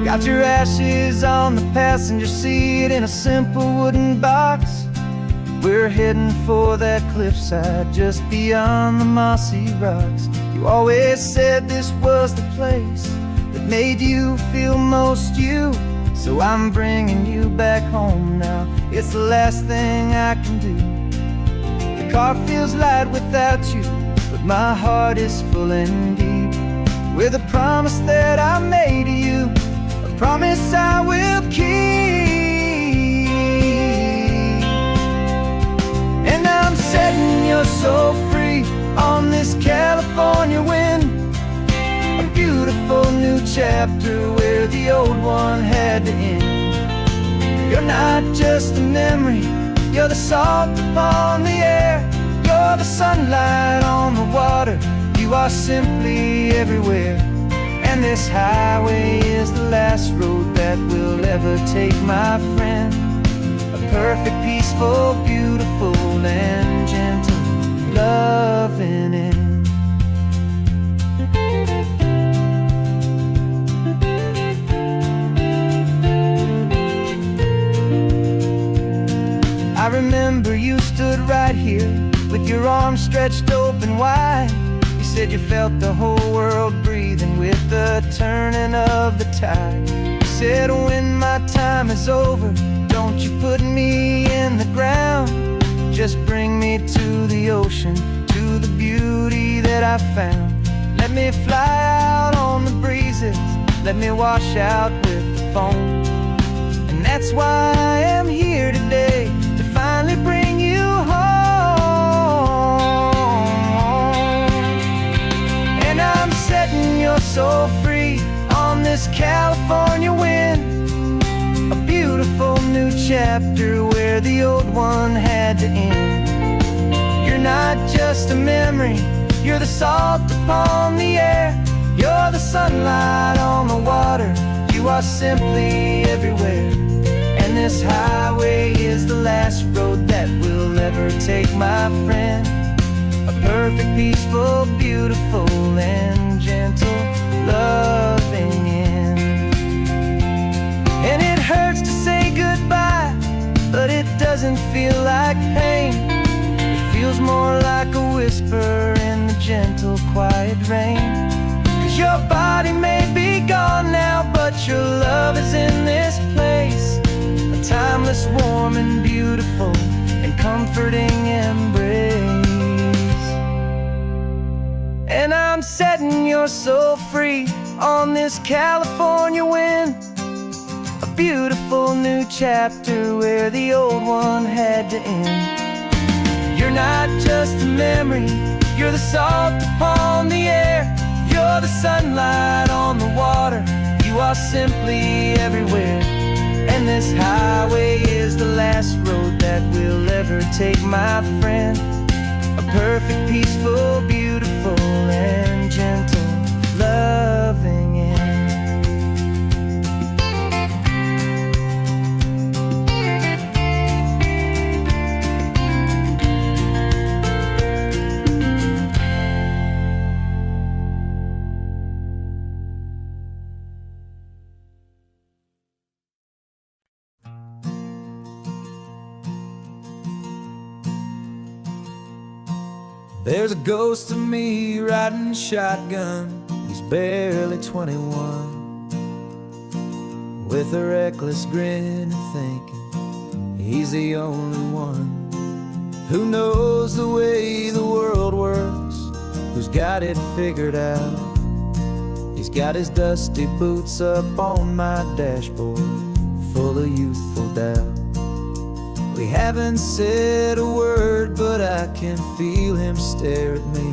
Got your ashes on the passenger seat in a simple wooden box. We're heading for that cliffside just beyond the mossy rocks. You always said this was the place that made you feel most you. So I'm bringing you back home now. It's the last thing I can do. The car feels light without you, but my heart is full and deep with a promise that I made to you, a promise I will keep. And I'm setting your soul free on this California wind, a beautiful new chapter where the old one had to end. You're not just a memory, you're the salt upon the air, you're the sunlight on the water, you are simply everywhere. And this highway is the last road that we'll ever take, my friend. A perfect, peaceful, beautiful, and gentle loving end. I remember you stood right here with your arms stretched open wide. You said you felt the whole world breathing with the turning of the tide. You said when my time is over, don't you put me in the ground, just bring me to the ocean, to the beauty that I found. Let me fly out on the breezes, let me wash out with the foam. And that's why I am here today, to finally bring you home. And I'm setting your soul free on this California wind, a beautiful new chapter where the old one had to end. You're not just a memory, you're the salt upon the air, you're the sunlight on the water, you are simply everywhere. And this highway is the last road that we'll ever take, my friend. A perfect, peaceful, beautiful, and gentle loving end. And it hurts to say goodbye, but it doesn't feel like pain. It feels more like a whisper in the gentle, quiet rain. 'Cause your body may be gone now, but your love is in this place, a timeless, warm, and beautiful, and comforting embrace. And I'm setting your soul free on this California wind, a beautiful new chapter where the old one had to end. You're not just a memory, you're the salt upon the air, you're the sunlight on the water, you are simply everywhere. And this highway is the last road that we'll ever take, my friend. A perfect, peaceful, beautiful, and gentle loving end. There's a ghost of me riding shotgun, he's barely 21, with a reckless grin and thinking he's the only one who knows the way the world works, who's got it figured out. He's got his dusty boots up on my dashboard, full of youthful doubt. We haven't said a word, but I can feel him stare at me,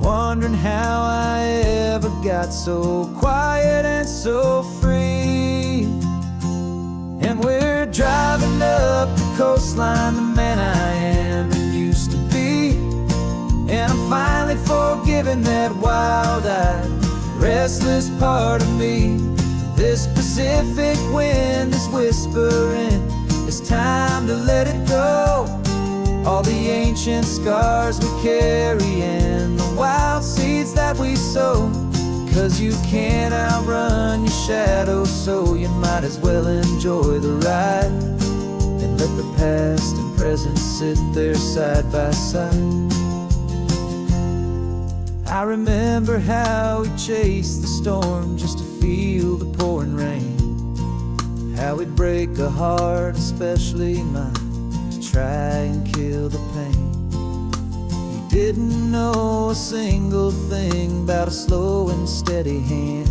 wondering how I ever got so quiet and so free. And we're driving up the coastline, the man I am and used to be. And I'm finally forgiving that wild-eyed, restless part of me. This Pacific wind is whispering, it's time to let it go. All the ancient scars we carry and the wild seeds that we sow. 'Cause you can't outrun your shadow, so you might as well enjoy the ride and let the past and present sit there side by side. I remember how we chased the storm just to feel the pouring rain, how we'd break a heart, especially mine, to try and kill the pain. He didn't know a single thing about a slow and steady hand.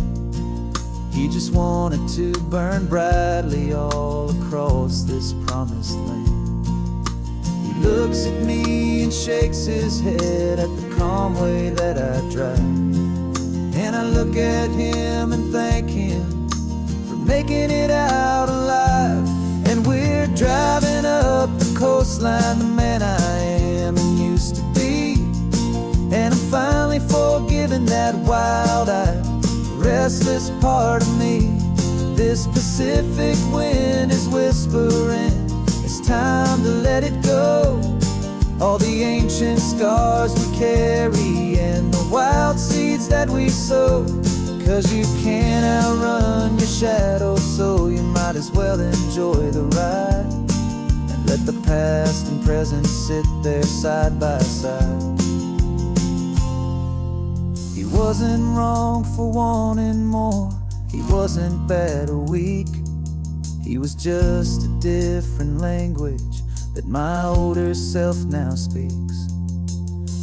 He just wanted to burn brightly all across this promised land. He looks at me and shakes his head at the calm way that I drive, and I look at him and thank him for making it out alive. And we're driving up the coastline, the man I am and used to be, and I'm finally forgiving that wild-eyed, restless part of me. This Pacific wind is whispering, it's time to let it go. All the ancient scars we carry and the wild seeds that we sow. 'Cause you can't outrun your shadow, so you might as well enjoy the ride and let the past and present sit there side by side. He wasn't wrong for wanting more, he wasn't bad or weak. He was just a different language that my older self now speaks.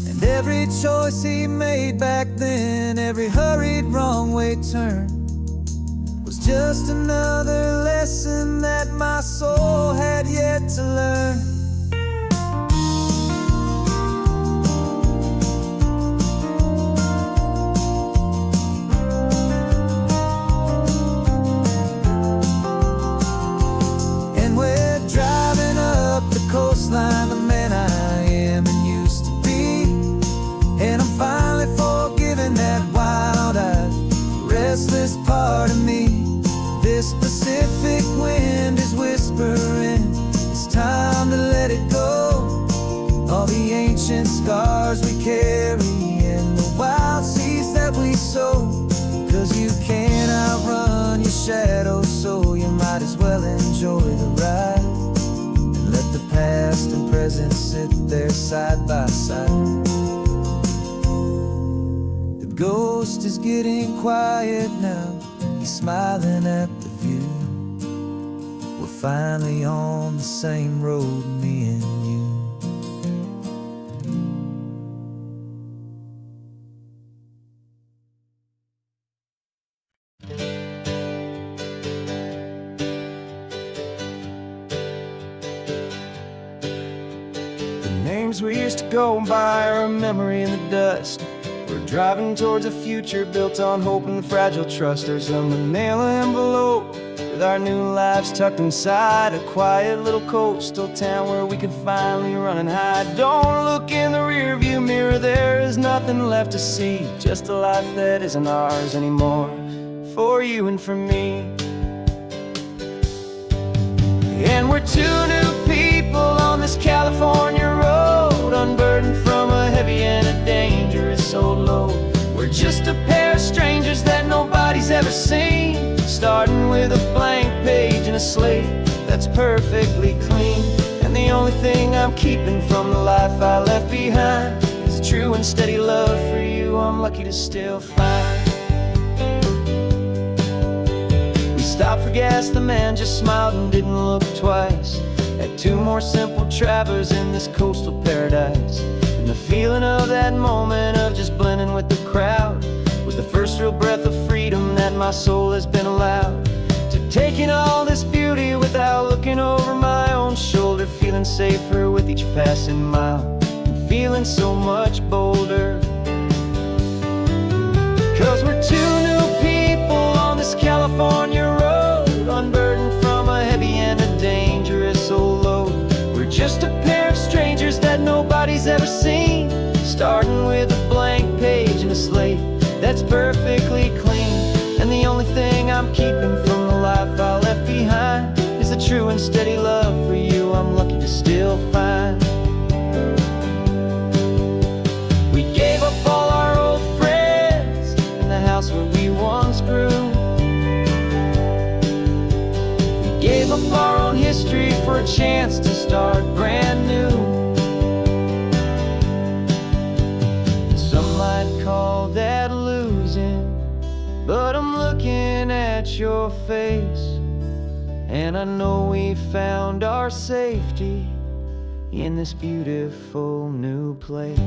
And every choice he made back then, every hurried wrong way turn, was just another lesson that my soul had yet to learn. Coastline, the man I am and used to be, and I'm finally forgiving that wild-eyed, restless part of me. This Pacific wind is whispering, it's time to let it go. All the ancient scars we carry and the wild seeds that we sow. 'Cause you can't outrun your shadow, so you might as well enjoy the ride. Let the past and present sit there side by side. The ghost is getting quiet now, he's smiling at the view. We're finally on the same road, me and you. Names we used to go by are a memory in the dust. We're driving towards a future built on hope and fragile trust. There's a manila envelope with our new lives tucked inside, a quiet little coastal town where we could finally run and hide. Don't look in the rearview mirror, there is nothing left to see, just a life that isn't ours anymore, for you and for me. And we're two new people on this California road, unburdened from a heavy and a dangerous old load. We're just a pair of strangers that nobody's ever seen, starting with a blank page and a slate that's perfectly clean. And the only thing I'm keeping from the life I left behind is a true and steady love for you I'm lucky to still find. Stopped for gas, the man just smiled and didn't look twice. Had two more simple travelers in this coastal paradise. And the feeling of that moment of just blending with the crowd was the first real breath of freedom that my soul has been allowed to take in all this beauty without looking over my own shoulder, feeling safer with each passing mile and feeling so much bolder. 'Cause we're two new people on this California road, unburdened from a heavy and a dangerous old load. We're just a pair of strangers that nobody's ever seen, starting with a blank page and a slate that's perfectly clean. And the only thing I'm keeping from the life I left behind is a true and steady love for you I'm lucky to still find. We gave up all our old friends and the house where we once for a chance to start brand new. Some might call that losing, but I'm looking at your face, and I know we found our safety in this beautiful new place.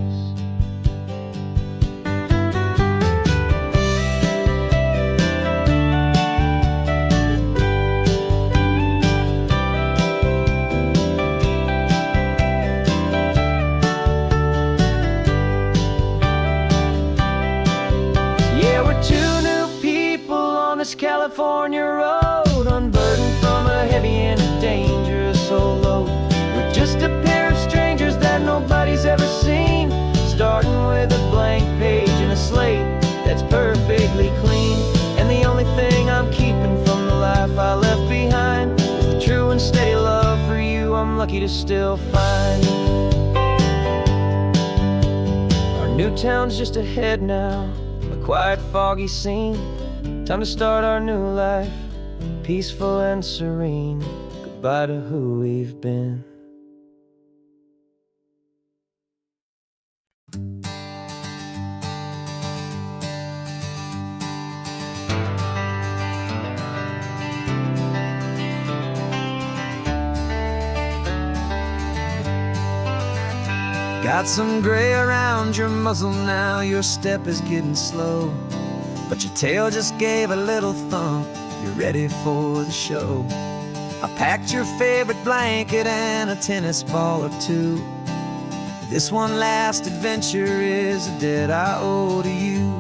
Yeah, we're two new people on this California road, unburdened from a heavy and a dangerous old load. We're just a pair of strangers that nobody's ever seen, starting with a blank page and a slate that's perfectly clean. And the only thing I'm keeping from the life I left behind is the true and steady love for you I'm lucky to still find. Our new town's just ahead now, a quiet, foggy scene. Time to start our new life, peaceful and serene. Goodbye to who we've been. Got some gray around your muzzle now, your step is getting slow, but your tail just gave a little thump, you're ready for the show. I packed your favorite blanket and a tennis ball or two. This one last adventure is a debt I owe to you.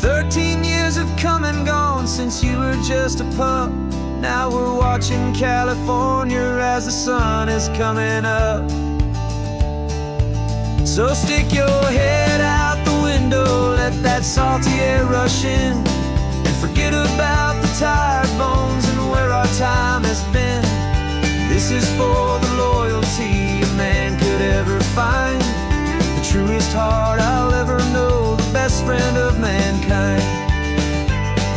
13 years have come and gone since you were just a pup. Now we're watching California as the sun is coming up. So stick your head out the window, let that salty air rush in, and forget about the tired bones and where our time has been. This is for the loyalty a man could ever find, the truest heart I'll ever know, the best friend of mankind.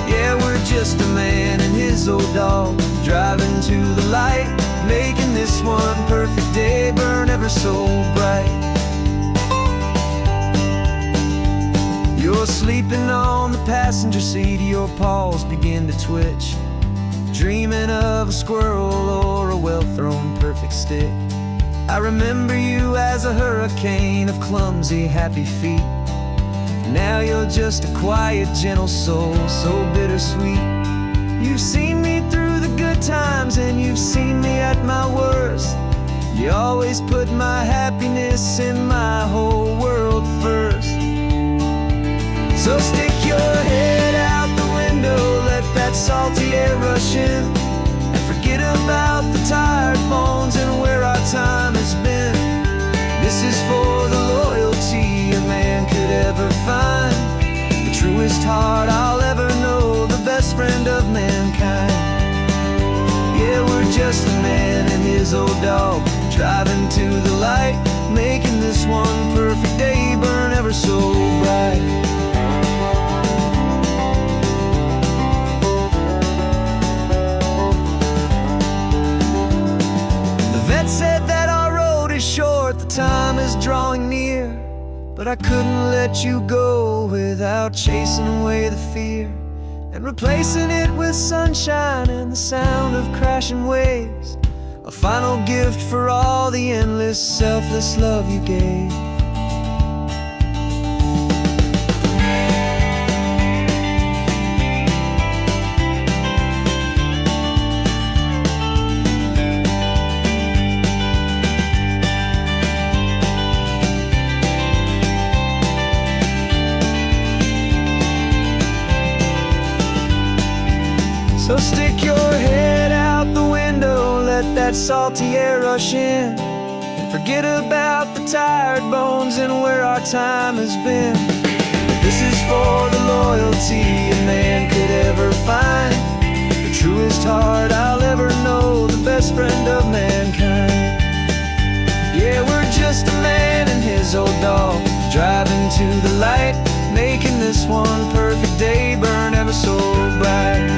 Yeah, we're just a man and his old dog, driving to the light, making this one perfect day burn ever so bright. You're sleeping on the passenger seat, your paws begin to twitch, dreaming of a squirrel or a well-thrown perfect stick. I remember you as a hurricane of clumsy, happy feet. Now you're just a quiet, gentle soul, so bittersweet. You've seen me through the good times and you've seen me at my worst. You always put my happiness in my whole world first. So stick your head out the window, let that salty air rush in, and forget about the tired bones and where our time has been. This is for the loyalty a man could ever find, the truest heart I'll ever know, the best friend of mankind. Yeah, we're just a man and his old dog, driving to the light, making this one perfect day burn ever so bright. Said that our road is short, the time is drawing near, but I couldn't let you go without chasing away the fear and replacing it with sunshine and the sound of crashing waves, a final gift for all the endless, selfless love you gave. So stick your head out the window, let that salty air rush in, and forget about the tired bones and where our time has been. This is for the loyalty a man could ever find, the truest heart I'll ever know, the best friend of mankind. Yeah, we're just a man and his old dog, driving to the light, making this one perfect day burn ever so bright.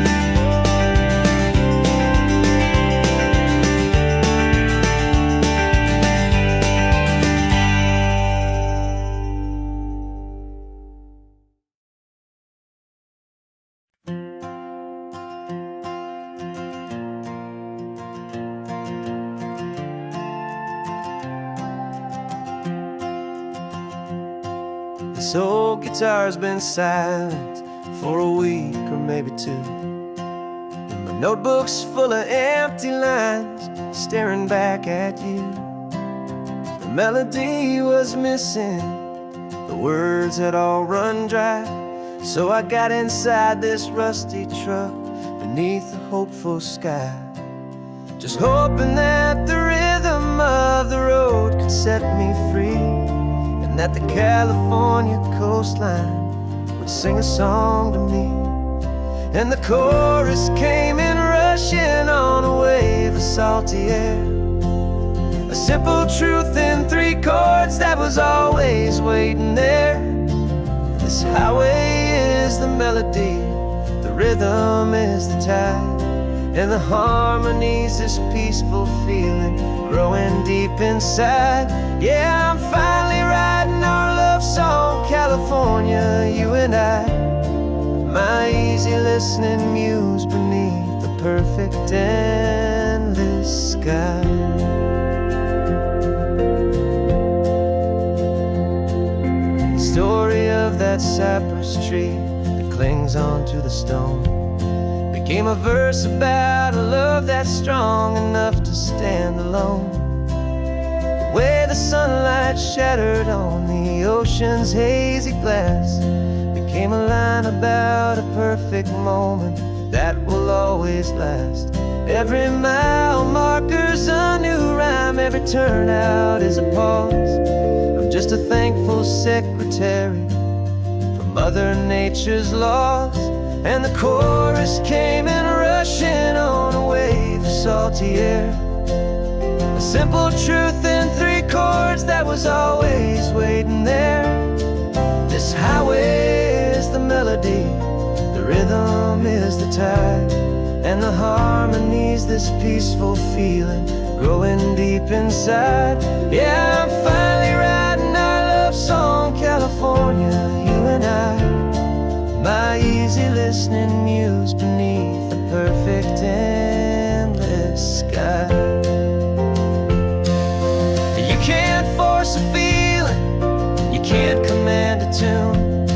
This old guitar's been silent for a week or maybe two, and my notebook's full of empty lines staring back at you. The melody was missing, the words had all run dry, so I got inside this rusty truck beneath a hopeful sky, just hoping that the rhythm of the road could set me free, and that the California coastline would sing a song to me. And the chorus came in rushing on a wave of salty air, a simple truth in 3 chords that was always waiting there. This highway is the melody, the rhythm is the tide, and the harmony's this peaceful feeling growing deep inside. Yeah, I'm finally writing our love song, California, you and I, my easy listening muse beneath the perfect endless sky. The story of that cypress tree that clings onto the stone became a verse about a love that's strong enough to stand alone. The way the sunlight shattered on the ocean's hazy glass became a line about a perfect moment that will always last. Every mile marker's a new rhyme, every turnout is a pause. I'm just a thankful secretary for Mother Nature's laws. And the chorus came in rushing on a wave of salty air, a simple truth in 3 chords that was always waiting there. This highway is the melody, the rhythm is the tide, and the harmony's this peaceful feeling growing deep inside. Yeah, I'm finally writing our love song, California, you and I, my easy listening muse beneath the perfect endless sky. You can't force a feeling, you can't command a tune.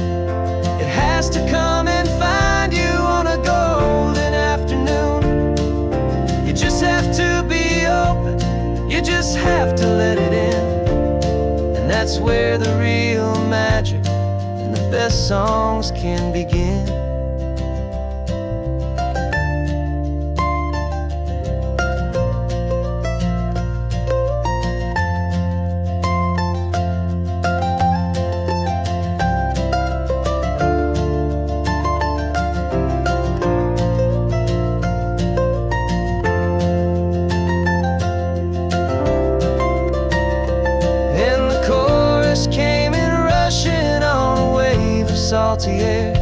It has to come and find you on a golden afternoon. You just have to be open, you just have to let it in, and that's where the real magic and the best songs can begin. Salty air,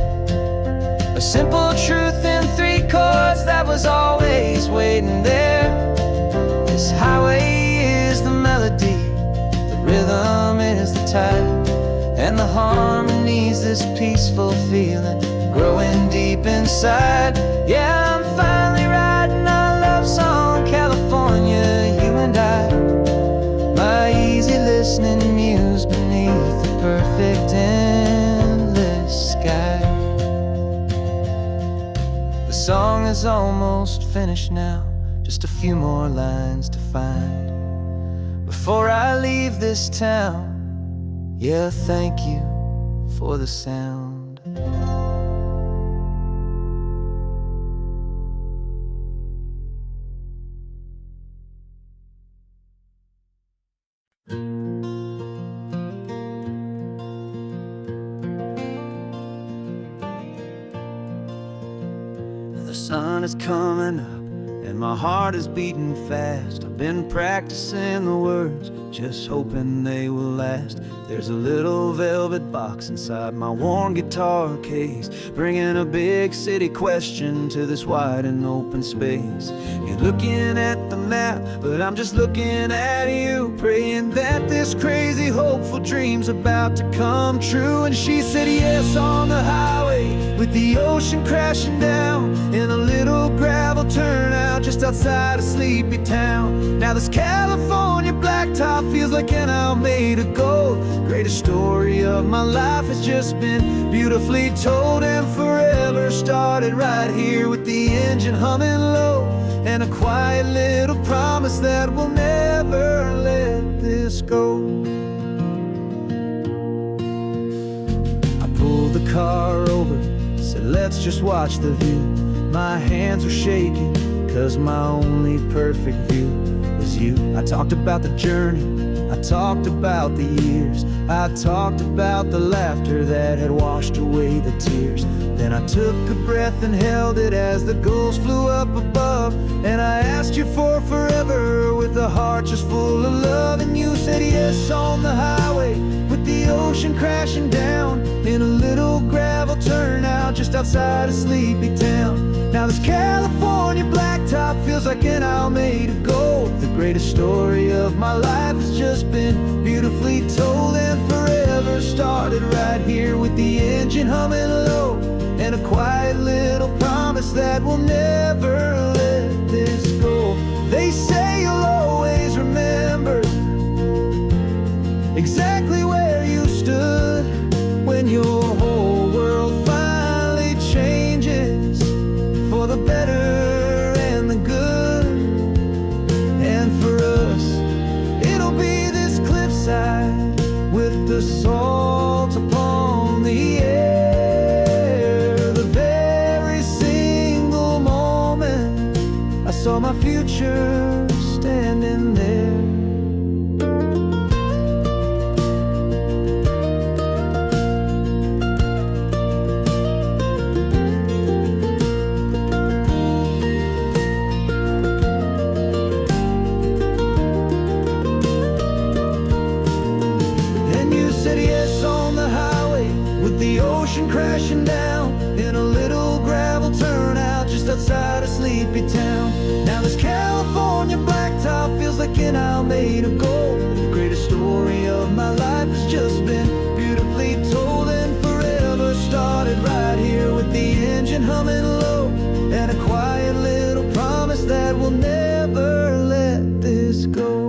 a simple truth in 3 chords that was always waiting there. This highway is the melody, the rhythm is the tide, and the harmony's this peaceful feeling growing deep inside. Yeah, I'm finally writing our love song, California, you and I, my easy listening muse beneath the perfect endless sky. The song is almost finished now, just a few more lines to find before I leave this town. Yeah, thank you for the sound. The sun is coming up and my heart is beating fast. I've been practicing the words, just hoping they will last. There's a little velvet box inside my worn guitar case, bringing a big city question to this wide and open space. You're looking at the map, but I'm just looking at you, praying that this crazy hopeful dream's about to come true. And she said yes on the highway, with the ocean crashing down in a little gravel turnout just outside a sleepy town. Now this California blacktop feels like an Almeida made of gold. Greatest story of my life has just been beautifully told, and forever started right here with the engine humming low, and a quiet little promise that we'll never let this go. I pulled the car over, said let's just watch the view. My hands were shaking, cause my only perfect view was you. I talked about the journey, I talked about the years, I talked about the laughter that had washed away the tears. Then I took a breath and held it as the gulls flew up above, and I asked you for forever with a heart just full of love. And you said yes on the highway with the ocean crashing down in a little gravel turnout just outside of sleepy town. Now this California blacktop feels like an owl made of gold. The greatest story of my life has just been beautifully told, and forever started right here with the engine humming low, and a quiet little promise that we'll never let this go. They say you'll always remember exactly where you stood when your whole world finally changes for the better and the good. And for us, it'll be this cliffside with the salt upon the air. The very single moment I saw my future standing there. Crashing down in a little gravel turnout just outside of sleepy town. Now this California blacktop feels like an owl made of gold. The greatest story of my life has just been beautifully told, and forever started right here with the engine humming low, and a quiet little promise that we'll never let this go.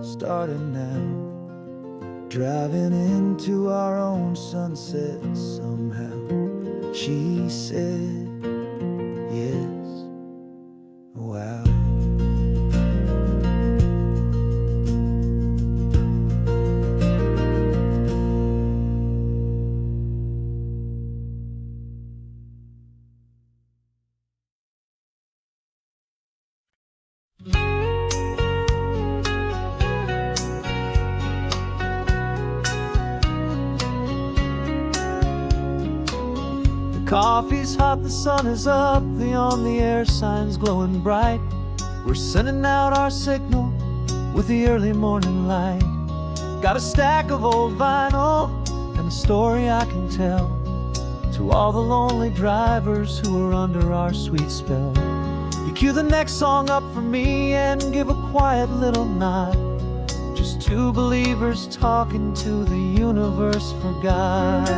Starting now, driving into our own sunset somehow. She said yes, wow. Coffee's hot, the sun is up, the on-the-air sign's glowing bright. We're sending out our signal with the early morning light. Got a stack of old vinyl and a story I can tell to all the lonely drivers who are under our sweet spell. You cue the next song up for me and give a quiet little nod. Just two believers talking to the universe for God.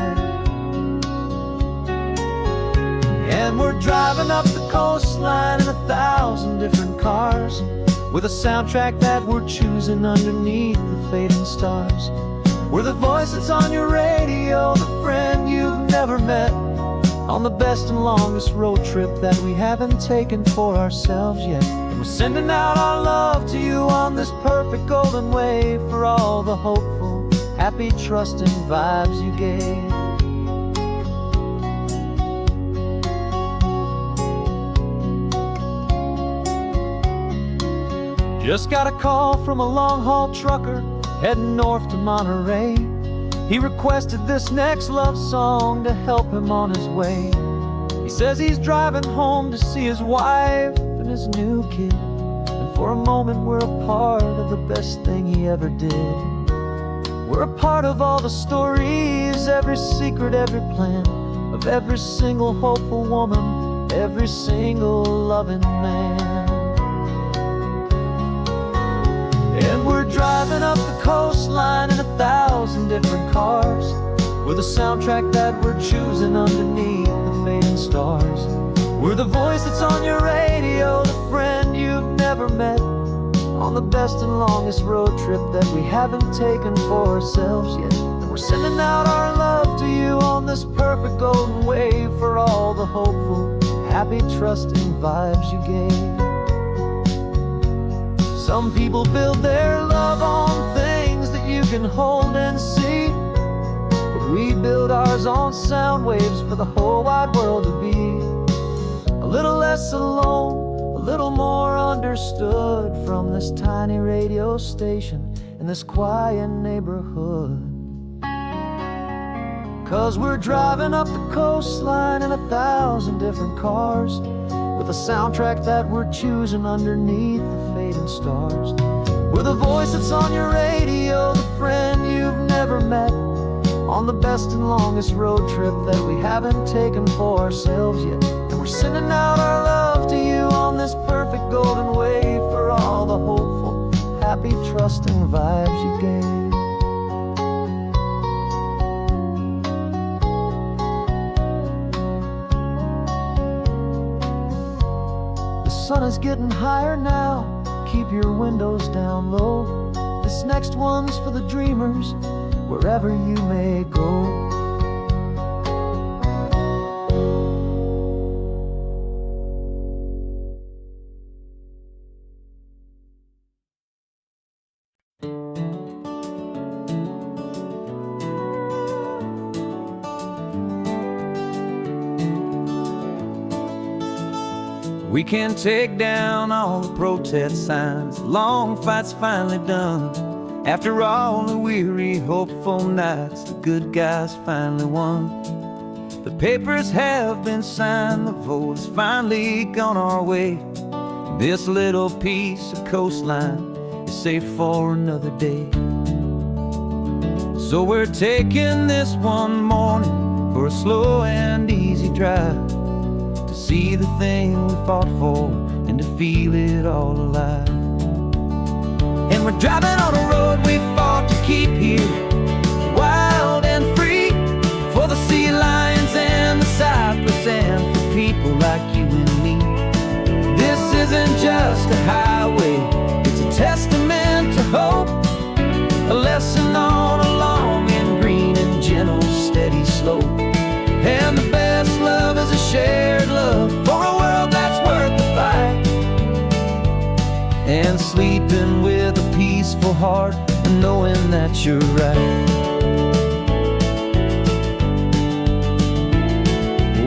And we're driving up the coastline in 1,000 different cars, with a soundtrack that we're choosing underneath the fading stars. We're the voice that's on your radio, the friend you've never met, on the best and longest road trip that we haven't taken for ourselves yet. And we're sending out our love to you on this perfect golden wave for all the hopeful, happy, trusting vibes you gave. Just got a call from a long-haul trucker heading north to Monterey. He requested this next love song to help him on his way. He says he's driving home to see his wife and his new kid, and for a moment we're a part of the best thing he ever did. We're a part of all the stories, every secret, every plan, of every single hopeful woman, every single loving man. And we're driving up the coastline in 1,000 different cars, with a soundtrack that we're choosing underneath the fading stars. We're the voice that's on your radio, the friend you've never met, on the best and longest road trip that we haven't taken for ourselves yet. And we're sending out our love to you on this perfect golden wave for all the hopeful, happy, trusting vibes you gave. Some people build their love on things that you can hold and see, but we build ours on sound waves for the whole wide world to be a little less alone, a little more understood from this tiny radio station in this quiet neighborhood. 'Cause we're driving up the coastline in 1,000 different cars, with a soundtrack that we're choosing underneath the fading stars. We're the voice that's on your radio, the friend you've never met, on the best and longest road trip that we haven't taken for ourselves yet. And we're sending out our love to you on this perfect golden wave for all the hopeful, happy, trusting vibes you gave. The sun is getting higher now, keep your windows down low. This next one's for the dreamers, wherever you may go. We can take down all the protest signs, long fight's finally done. After all the weary, hopeful nights, the good guys finally won. The papers have been signed, the vote's finally gone our way. This little piece of coastline is safe for another day. So we're taking this one morning for a slow and easy drive, to see the thing we fought for and to feel it all alive. And we're driving on a road we fought to keep here, wild and free, for the sea lions and the cypress and for people like you and me. This isn't just a highway, it's a testament to hope, a lesson on a long and green and gentle steady slope. And the best love is a shared love for a world that's worth the fight, and sleeping with a peaceful heart and knowing that you're right.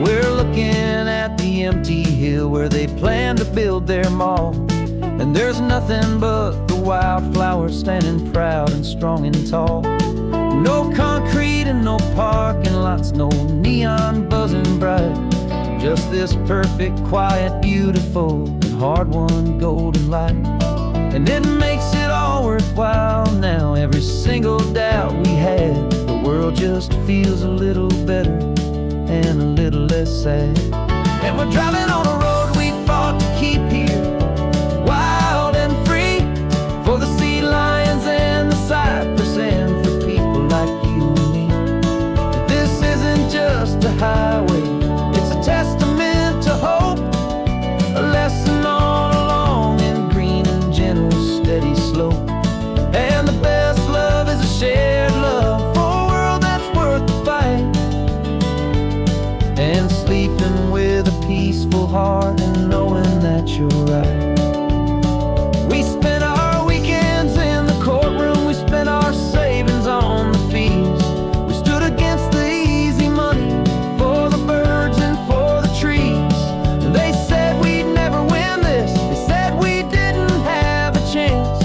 We're looking at the empty hill where they plan to build their mall, and there's nothing but the wildflowers standing proud and strong and tall. No concrete and no parking lots, no neon buzzing bright, just this perfect, quiet, beautiful, and hard-won golden light. And it makes it all worthwhile now, every single doubt we had. The world just feels a little better and a little less sad. And we're driving on a road we fought to keep here, wild and free, for the sea lions and the cypress and for people like you and me. This isn't just a highway, it's a testament to hope, a lesson on a long and green and gentle steady slope. And the best love is a shared love for a world that's worth the fight, and sleeping with a peaceful heart and knowing that you're right. We spent our weekends in the courtroom, we spent our savings on the fees. We stood against the easy money for the birds and for the trees. They said we'd never win this, they said we didn't have a chance,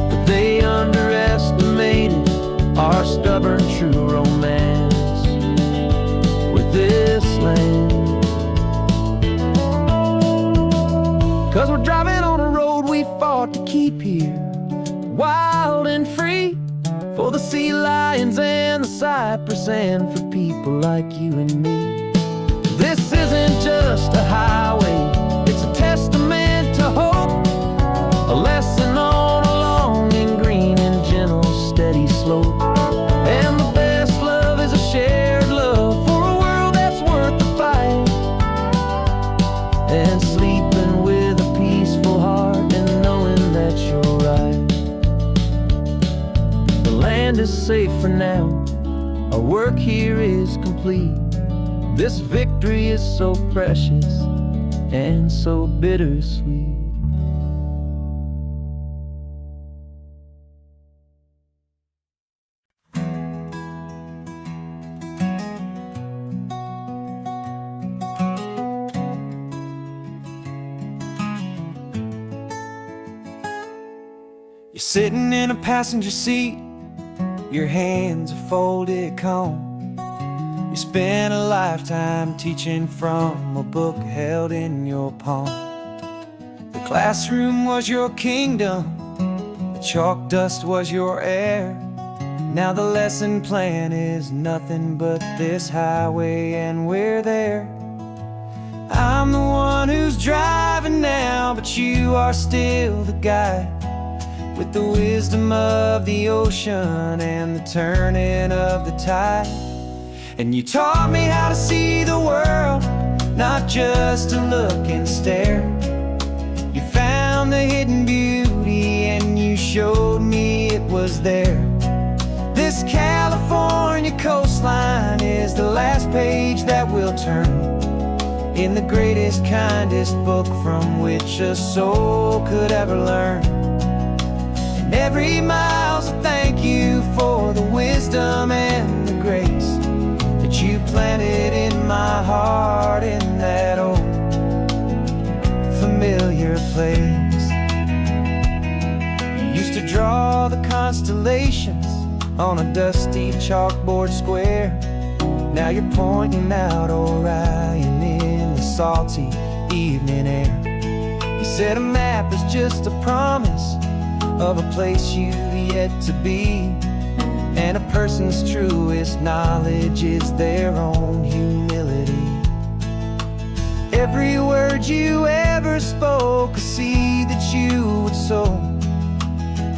but they underestimated our stubborn true romance with this land. 'Cause we're driving on a road we fought to keep here, wild and free, for the sea lions and the cypress and for people like you and me. This isn't just a highway, it's a testament to hope, a lesson on a long and green and gentle steady slope. And the best love is a shared love for a world that's worth the fight, complete. This victory is so precious and so bittersweet. You're sitting in a passenger seat, your hands are folded calm. You spent a lifetime teaching from a book held in your palm. The classroom was your kingdom, the chalk dust was your air. Now the lesson plan is nothing but this highway and we're there. I'm the one who's driving now, but you are still the guide, with the wisdom of the ocean and the turning of the tide. And you taught me how to see the world, not just to look and stare. You found the hidden beauty and you showed me it was there. This California coastline is the last page that we'll turn in the greatest, kindest book from which a soul could ever learn. And every mile's a thank you for the wisdom and the grace that you planted in my heart in that old familiar place. You used to draw the constellations on a dusty chalkboard square. Now you're pointing out Orion in the salty evening air. You said a map is just a promise of a place you've yet to be, and a person's truest knowledge is their own humility. Every word you ever spoke, a seed that you would sow,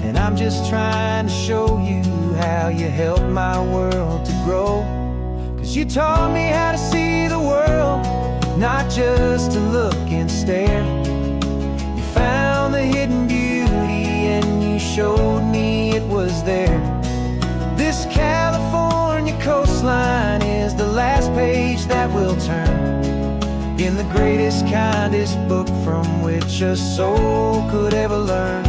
and I'm just trying to show you how you helped my world to grow. 'Cause you taught me how to see the world, not just to look and stare. You found the hidden beauty and you showed me it was there. This California coastline is the last page that we'll turn in the greatest, kindest book from which a soul could ever learn.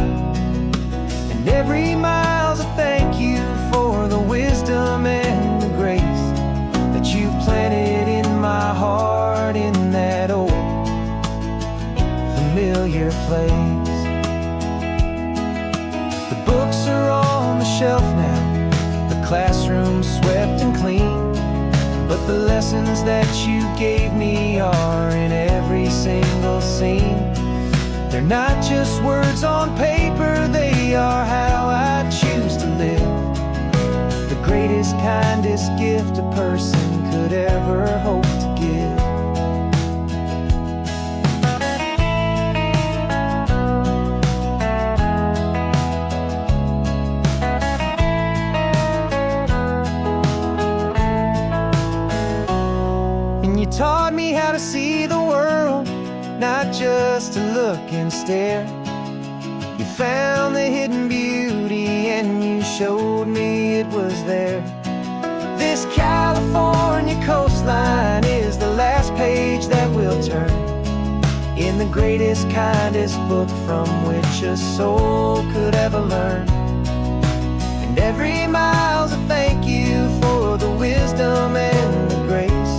And every mile's a thank you for the wisdom and the grace that you planted in my heart in that old familiar place. The books are on the shelf now, the classroom swept and clean, but the lessons that you gave me are in every single scene. They're not just words on paper, they are how I choose to live. The greatest, kindest gift a person could ever hope to give. And you taught me how to see the world, not just to look and stare. You found the hidden beauty and you showed me it was there. This California coastline is the last page that we'll turn in the greatest, kindest book from which a soul could ever learn. And every mile's a thank you for the wisdom and the grace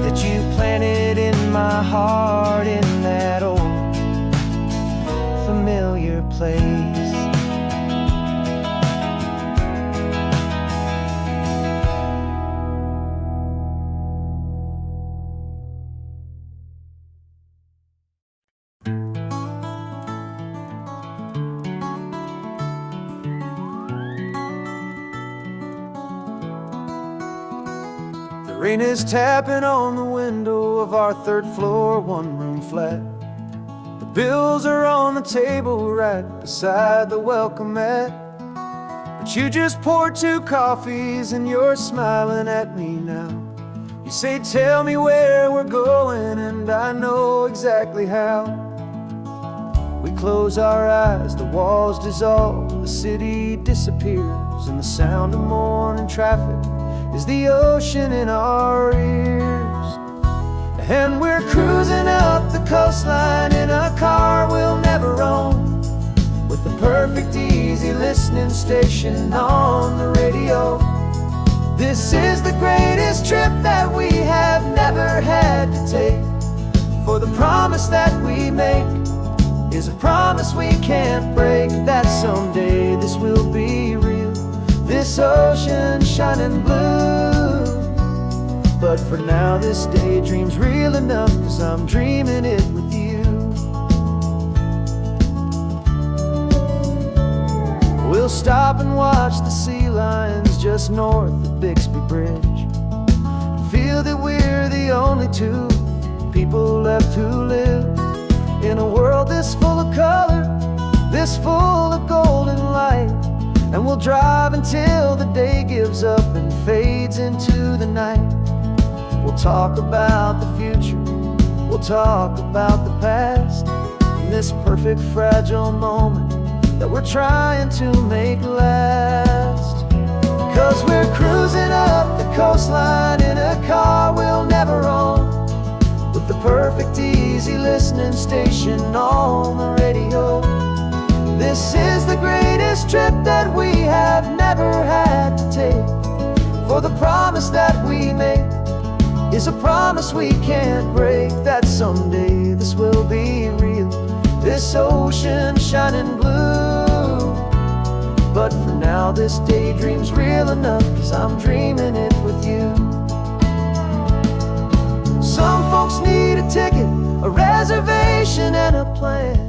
that you planted in my heart in that old familiar place. The rain is tapping on the window of our third floor, one-room flat. The bills are on the table right beside the welcome mat. But you just poured 2 coffees and you're smiling at me now. You say, tell me where we're going, and I know exactly how. We close our eyes, the walls dissolve, the city disappears, and the sound of morning traffic is the ocean in our ears. And we're cruising up the coastline in a car we'll never own, with the perfect easy listening station on the radio. This is the greatest trip that we have never had to take, for the promise that we make is a promise we can't break, that someday this will be real, this ocean shining blue. But for now this daydream's real enough, 'cause I'm dreaming it with you. We'll stop and watch the sea lions just north of Bixby Bridge, feel that we're the only two people left who live in a world this full of color, this full of golden light. And we'll drive until the day gives up and fades into the night. We'll talk about the future, we'll talk about the past, in this perfect fragile moment that we're trying to make last. 'Cause we're cruising up the coastline in a car we'll never own, with the perfect easy listening station on the radio. This is the greatest trip that we have never had to take, for the promise that we make is a promise we can't break, that someday this will be real, this ocean shining blue. But for now this daydream's real enough, 'cause I'm dreaming it with you. Some folks need a ticket, a reservation and a plan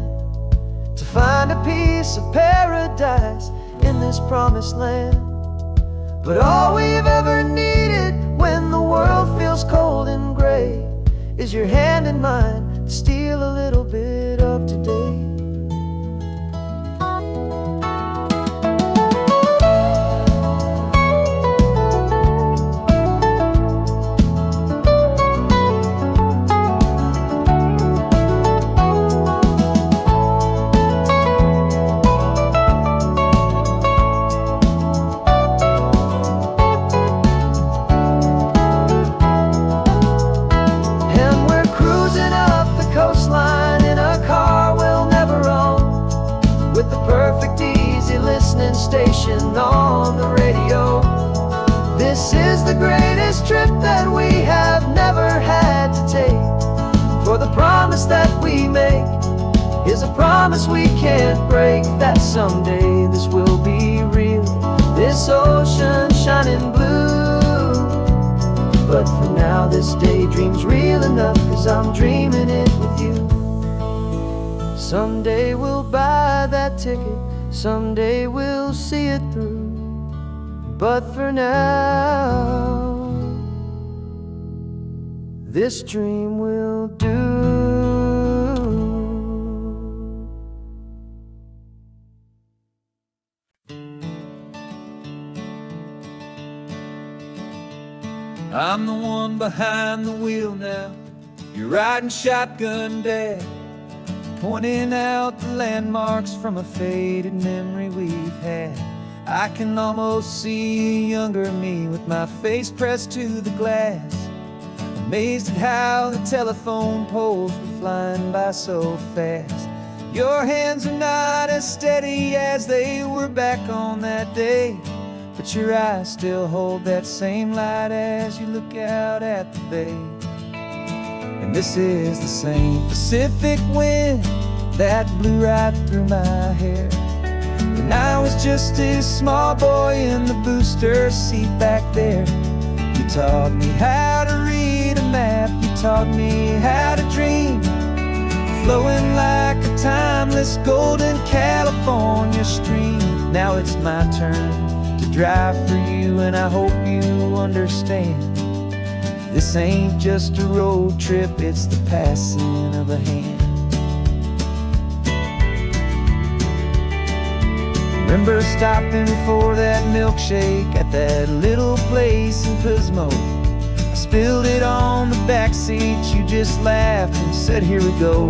to find a piece of paradise in this promised land. But all we've ever needed when the world feels cold and gray is your hand in mine to steal a little bit of today. Station on the radio. This is the greatest trip that we have never had to take, for the promise that we make is a promise we can't break, that someday this will be real, this ocean shining blue. But for now this daydream's real enough, 'cause I'm dreaming it with you. Someday we'll buy that ticket, someday we'll see it through, but for now this dream will do. I'm the one behind the wheel now, you're riding shotgun, Dad, pointing out the landmarks from a faded memory we've had. I can almost see a younger me with my face pressed to the glass, amazed at how the telephone poles were flying by so fast. Your hands are not as steady as they were back on that day, but your eyes still hold that same light as you look out at the bay. And this is the same Pacific wind that blew right through my hair when I was just a small boy in the booster seat back there. You taught me how to read a map, you taught me how to dream, flowing like a timeless golden California stream. Now it's my turn to drive for you, and I hope you understand, this ain't just a road trip, it's the passing of a hand. Remember stopping for that milkshake at that little place in Pismo? I spilled it on the back seat, you just laughed and said, here we go.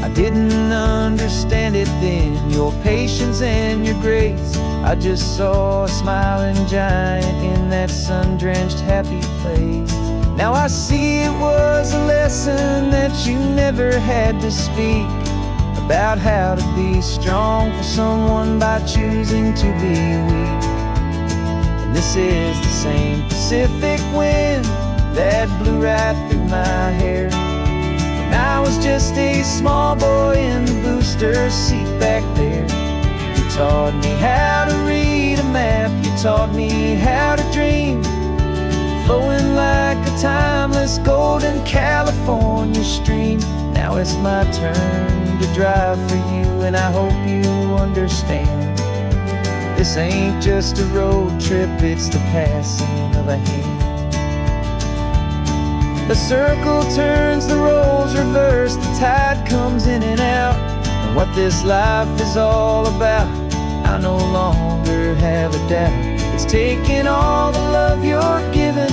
I didn't understand it then, your patience and your grace. I just saw a smiling giant in that sun-drenched happy place. Now I see it was a lesson that you never had to speak, about how to be strong for someone by choosing to be weak. And this is the same Pacific wind that blew right through my hair when I was just a small boy in the booster seat back there. You taught me how to read a map, you taught me how to dream, flowing like a timeless golden California stream. Now it's my turn to drive for you, and I hope you understand. This ain't just a road trip, it's the passing of a hand. The circle turns, the roles reverse, the tide comes in and out. And what this life is all about, I no longer have a doubt. It's taking all the love you're giving,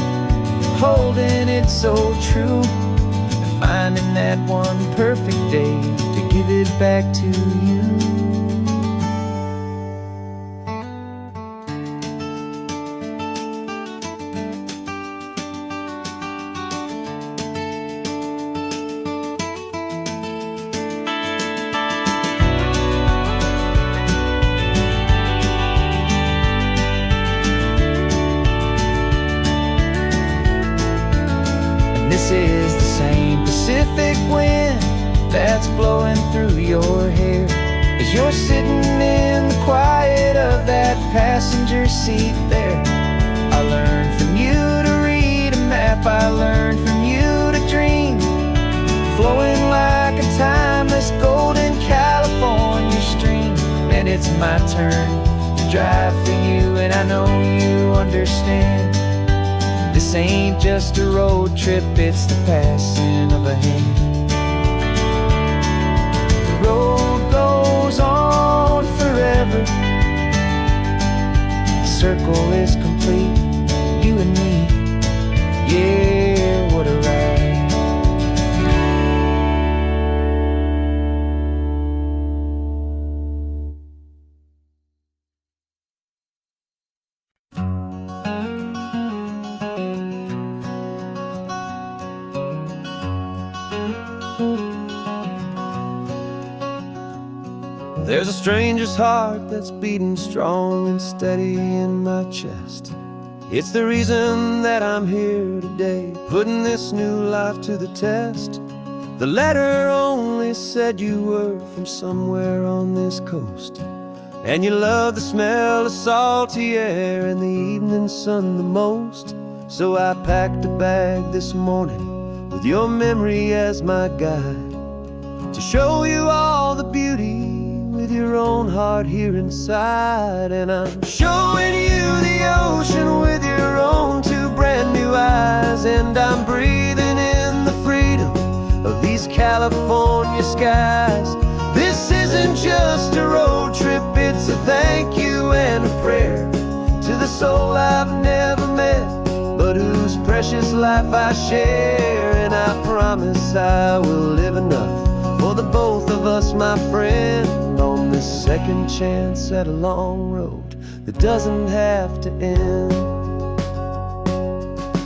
holding it so true, and finding that one perfect day to give it back to you. This is the same Pacific wind that's blowing through your hair as you're sitting in the quiet of that passenger seat there. I learned from you to read a map, I learned from you to dream, flowing like a timeless golden California stream. And it's my turn to drive for you, and I know you understand. This ain't just a road trip, it's the passing of a hand. The road goes on forever, the circle is complete, you and me, yeah, what a ride. There's a stranger's heart that's beating strong and steady in my chest. It's the reason that I'm here today, putting this new life to the test. The letter only said you were from somewhere on this coast, and you love the smell of salty air and the evening sun the most. So I packed a bag this morning with your memory as my guide, to show you all the beauty with your own heart here inside. And I'm showing you the ocean with your own two brand new eyes, and I'm breathing in the freedom of these California skies. This isn't just a road trip, it's a thank you and a prayer to the soul I've never met, but whose precious life I share. And I promise I will live enough for the both of us, my friend, on this second chance at a long road that doesn't have to end.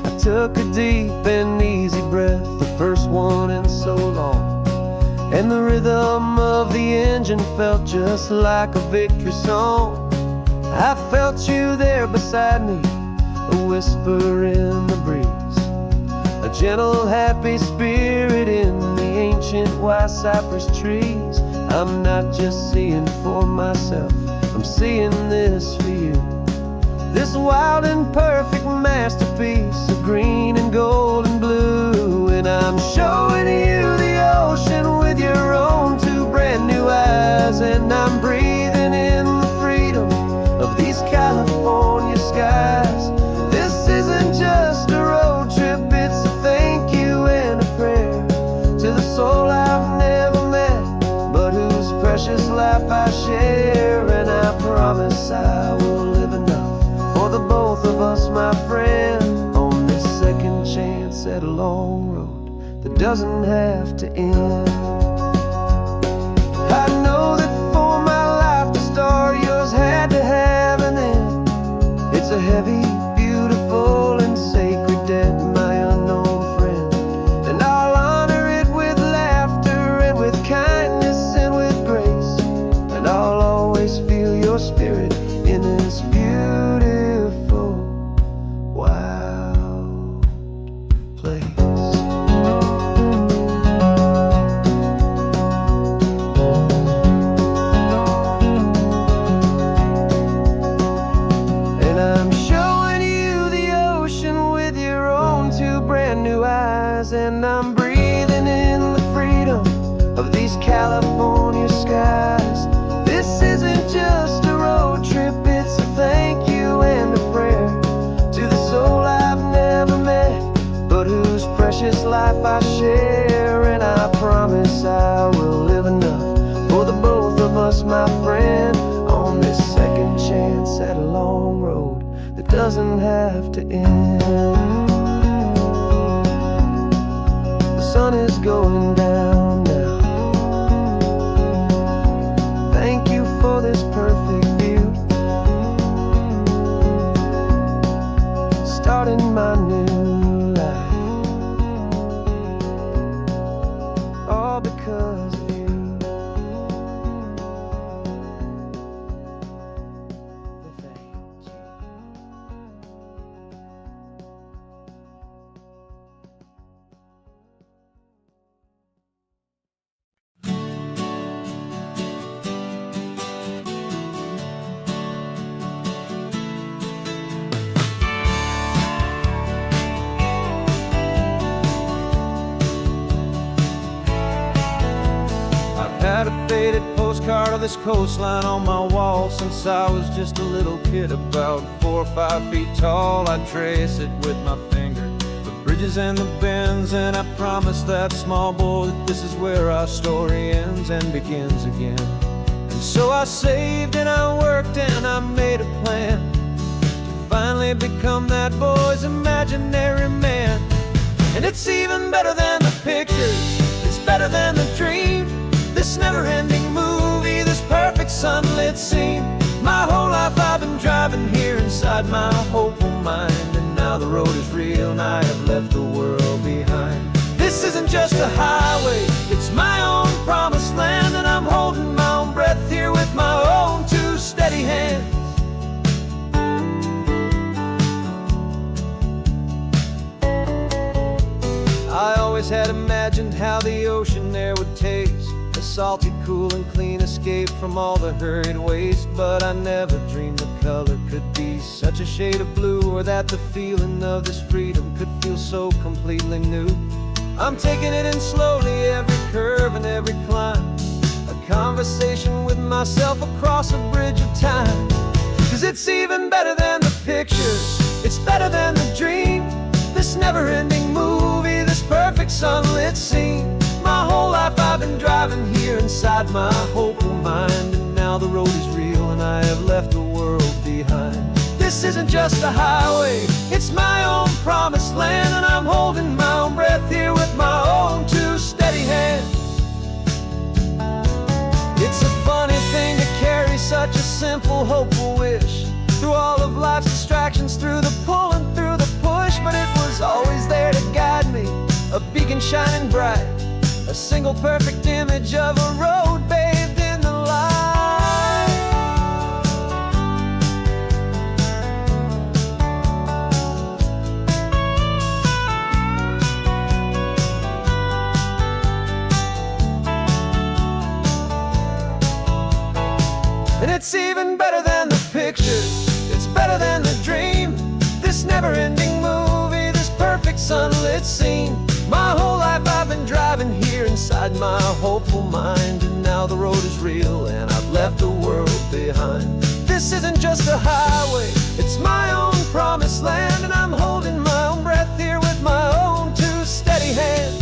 I took a deep and easy breath, the first one in so long, and the rhythm of the engine felt just like a victory song. I felt you there beside me, a whisper in the breeze, a gentle happy spirit in the ancient white cypress trees. I'm not just seeing for myself, I'm seeing this for you, this wild and perfect masterpiece of green and gold and blue. And I'm showing you the ocean with your own two brand new eyes, and I'm breathing in the freedom of these California skies. This isn't just a road trip, it's a thank you and a prayer to the soul I've never met, but whose precious life I share. And I promise I will live enough for the both of us, my friend, on this second chance at a long road that doesn't have to end. skies, and I'm breathing in the freedom of these California skies. This isn't just a road trip, it's a thank you and a prayer to the soul I've never met, but whose precious life I share. And I promise I will live enough for the both of us, my friend, on this second chance at a long road that doesn't have to end. The sun is going down now. Thank you for this perfect view, starting my new life, all because of you. Thank you. Had a faded postcard of this coastline on my wall since I was just a little kid, about 4 or 5 feet tall. I trace it with my finger, the bridges and the bends, and I promised that small boy that this is where our story ends and begins again. And so I saved and I worked and I made a plan to finally become that boy's imaginary man. And it's even better than the pictures, it's better than the dream, this never-ending movie, this perfect sunlit scene. My whole life I've been driving here inside my hopeful mind, and now the road is real and I have left the world behind. This isn't just a highway, it's my own promised land, and I'm holding my own breath here with my own 2 steady hands. I always had imagined how the ocean there would taste, a salty, cool and clean escape from all the hurried waste. But I never dreamed the color could be such a shade of blue, or that the feeling of this freedom could feel so completely new. I'm taking it in slowly, every curve and every climb, a conversation with myself across a bridge of time. 'Cause it's even better than the pictures, it's better than the dream, this never-ending movie, this perfect sunlit scene. My whole life I've been driving here inside my hopeful mind, and now the road is real and I have left the world behind. This isn't just a highway, it's my own promised land, and I'm holding my own breath here with my own 2 steady hands. It's a funny thing to carry such a simple, hopeful wish through all of life's distractions, through the pull and through the push, but it was always there to guide me, a beacon shining bright, a single perfect image of a road bathed in the light. And it's even better than the pictures, it's better than the dream, this never-ending movie, this perfect sunlit scene. My whole life I've been driving here inside my hopeful mind, and now the road is real and I've left the world behind. This isn't just a highway, it's my own promised land, and I'm holding my own breath here with my own 2 steady hands.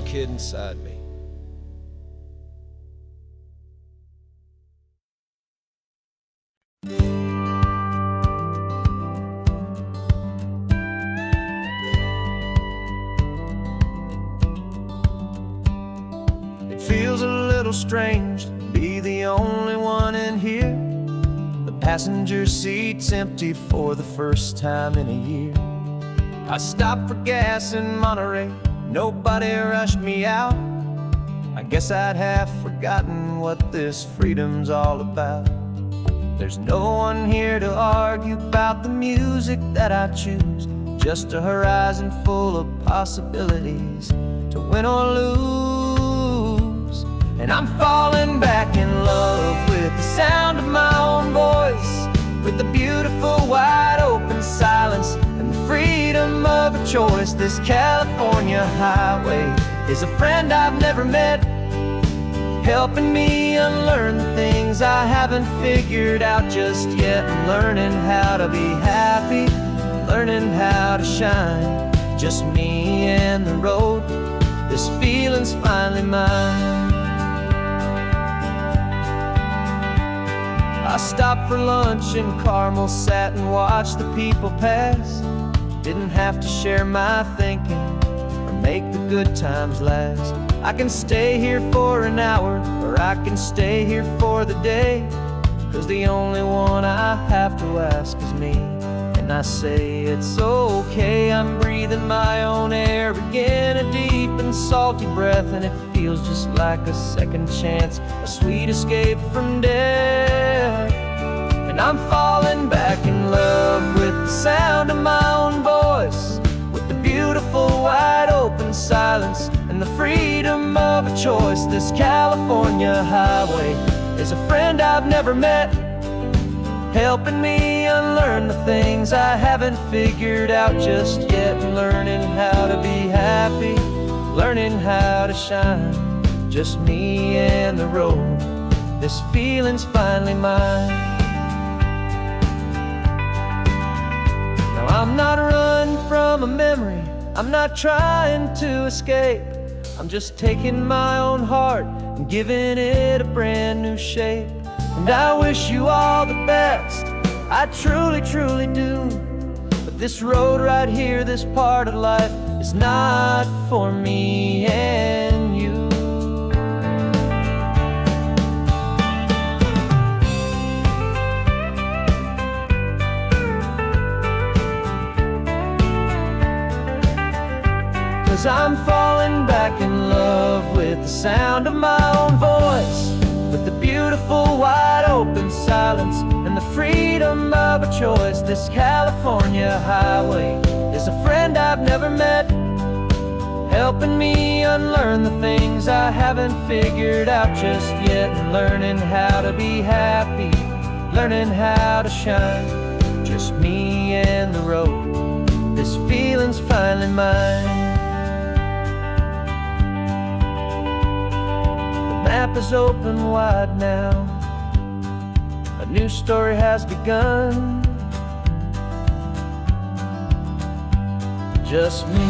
Kid inside me. It feels a little strange to be the only one in here. The passenger seat's empty for the first time in a year. I stopped for gas in Monterey, nobody rushed me out. I guess I'd half forgotten what this freedom's all about. There's no one here to argue about the music that I choose, just a horizon full of possibilities to win or lose. And I'm falling back in love with the sound of my own voice, with the beautiful wide open silence and the freedom of a choice. This California highway is a friend I've never met, helping me unlearn the things I haven't figured out just yet. I'm learning how to be happy, learning how to shine, just me and the road. This feeling's finally mine. I stopped for lunch in Carmel, sat and watched the people pass. Didn't have to share my thinking or make the good times last. I can stay here for an hour, or I can stay here for the day, 'cause the only one I have to ask is me. And I say it's okay, I'm breathing my own air again, a deep and salty breath, and it feels just like a second chance, a sweet escape from death. And I'm falling back in love with the sound of my own voice, with the beautiful wide open silence and the freedom of a choice. This California highway is a friend I've never met, helping me unlearn the things I haven't figured out just yet. Learning how to be happy, learning how to shine, just me and the road. This feeling's finally mine. Now I'm not running from a memory, I'm not trying to escape. I'm just taking my own heart and giving it a brand new shape. And I wish you all the best, I truly, truly do. But this road right here, this part of life, is not for me and you. 'Cause I'm falling back in love with the sound of my own voice, with the beautiful wide open silence and the freedom of a choice. This California highway is a friend I've never met, helping me unlearn the things I haven't figured out just yet. And learning how to be happy, learning how to shine, just me and the road. This feeling's finally mine. The map is open wide now, a new story has begun. Just me.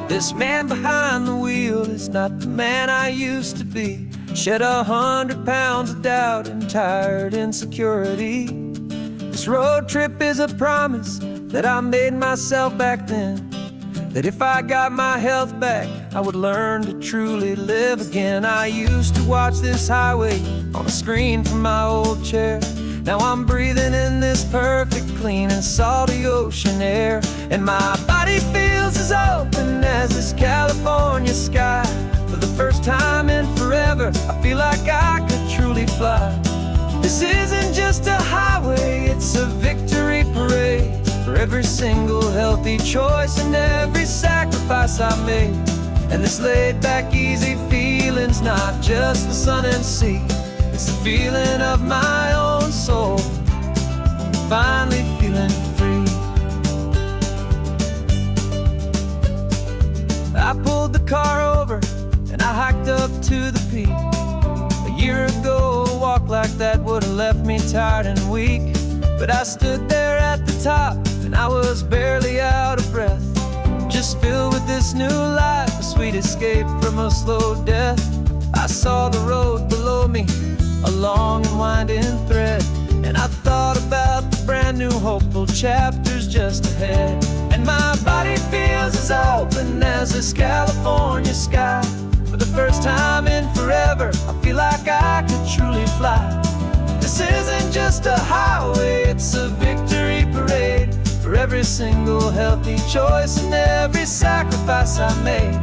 This man behind the wheel is not the man I used to be. Shed 100 pounds of doubt and tired insecurity. This road trip is a promise that I made myself back then, that if I got my health back, I would learn to truly live again. I used to watch this highway on a screen from my old chair. Now I'm breathing in this perfect, clean and salty ocean air. And my body feels as open as this California sky. For the first time in forever, I feel like I could truly fly. This isn't just a highway, it's a victory parade for every single healthy choice and every sacrifice I made. And this laid back, easy feeling's not just the sun and sea, it's the feeling of my own soul, finally feeling free. I pulled the car over and I hiked up to the peak. A year ago, a walk like that would have left me tired and weak. But I stood there at the top and I was barely out of breath, just filled with this new life, a sweet escape from a slow death. I saw the road below me, a long and winding thread, and I thought about the brand new hopeful chapters just ahead. And my body feels as open as this California sky. For the first time in forever, I feel like I could truly fly. This isn't just a highway, it's a victory parade for for every single healthy choice and every sacrifice I made.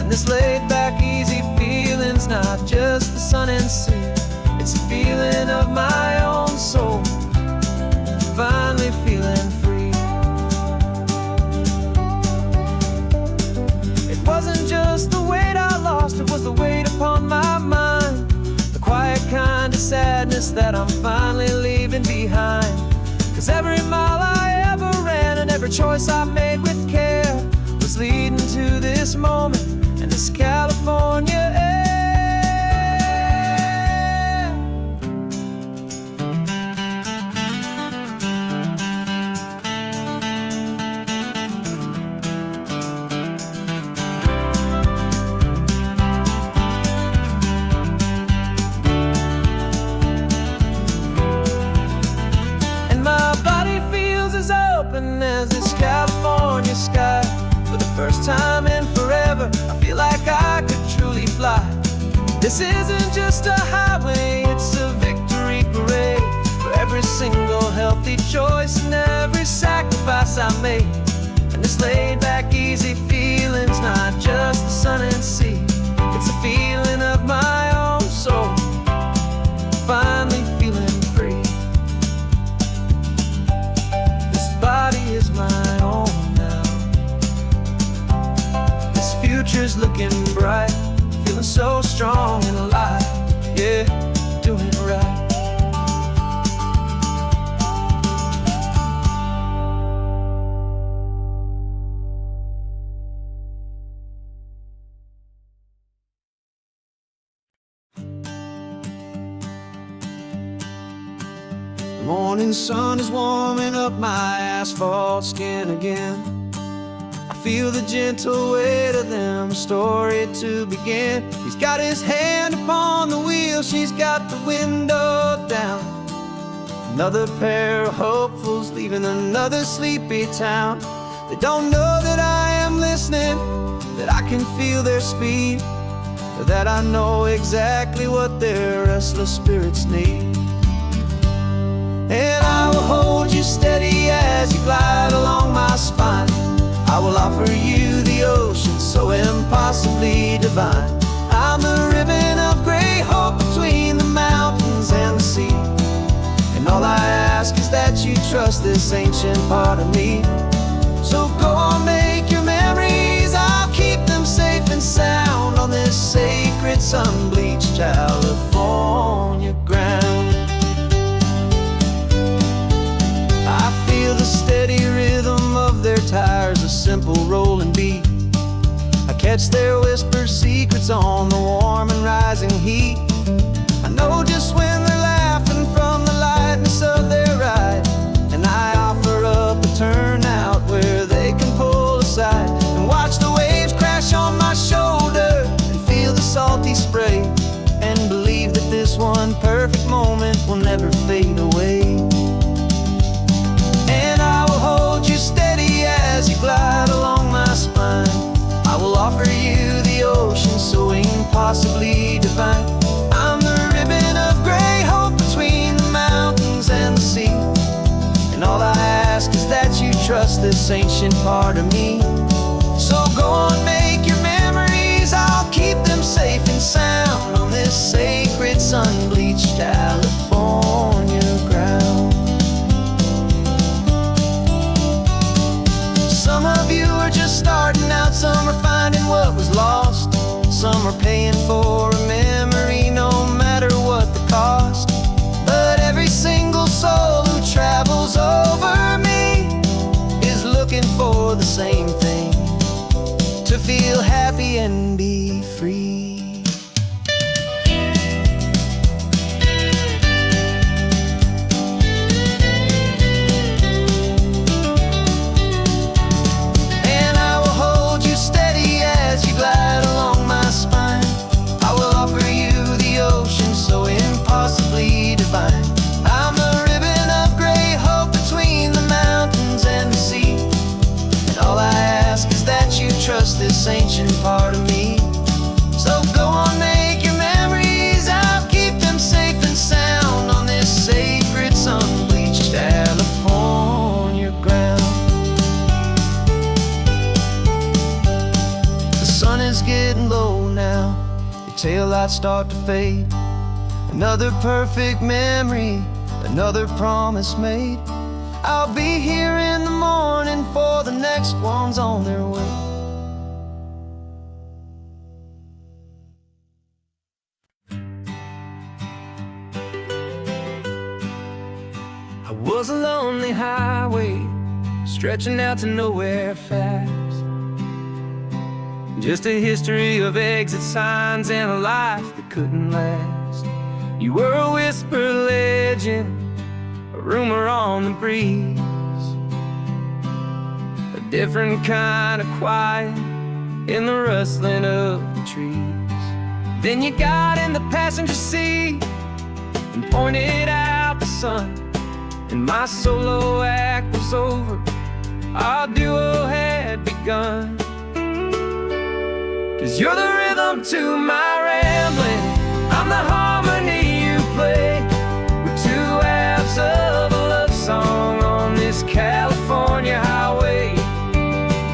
And this laid back easy feeling's not just the sun and sea, it's a feeling of my own soul, finally feeling free. It wasn't just the weight I lost, it was the weight upon my mind, the quiet kind of sadness that I'm finally leaving behind. 'Cause every mile I ever ran and every choice I made with care was leading to this moment and this California air. As this California sky, for the first time in forever, I feel like I could truly fly. This isn't just a highway, it's a victory parade for every single healthy choice and every sacrifice I made. And this laid back easy feeling's not just the sun and sea, it's a feeling of my own soul, finally feeling free. Body is my own now. This future's looking bright, feeling so strong and alive. Yeah, doing it right. The morning sun is warming up my asphalt skin again. I feel the gentle weight of them, a story to begin. He's got his hand upon the wheel, she's got the window down. Another pair of hopefuls leaving another sleepy town. They don't know that I am listening, that I can feel their speed, or that I know exactly what their restless spirits need. And I will hold you steady as you glide along my spine. I will offer you the ocean so impossibly divine. I'm the ribbon of gray hope between the mountains and the sea. And all I ask is that you trust this ancient part of me. So go on, make your memories, I'll keep them safe and sound on this sacred sun-bleached California ground. The steady rhythm of their tires, a simple rolling beat. I catch their whispered secrets on the warm and rising heat. I know just when they're laughing from the lightness of their ride, and I offer up a turnout where they can pull aside and watch the waves crash on my shoulder and feel the salty spray, and believe that this one perfect moment will never fade away. Hold you steady as you glide along my spine. I will offer you the ocean so impossibly divine. I'm the ribbon of gray hope between the mountains and the sea. And all I ask is that you trust this ancient part of me. So go on, make your memories, I'll keep them safe and sound on this sacred sun-bleached California ground. Some of you are just starting out, some are finding what was lost, some are paying for a memory no matter what the cost. But every single soul who travels over me is looking for the same thing, to feel happy and be free. I'm the ribbon of gray hope between the mountains and the sea. And all I ask is that you trust this ancient part of me. So is getting low now. Your taillights start to fade. Another perfect memory, another promise made. I'll be here in the morning for the next ones on their way. I was a lonely highway, stretching out to nowhere fast. Just a history of exit signs and a life that couldn't last. You were a whisper legend, a rumor on the breeze, a different kind of quiet in the rustling of the trees. Then you got in the passenger seat and pointed out the sun, and my solo act was over, our duo had begun. 'Cause you're the rhythm to my rambling, I'm the harmony you play. We're two halves of a love song on this California highway,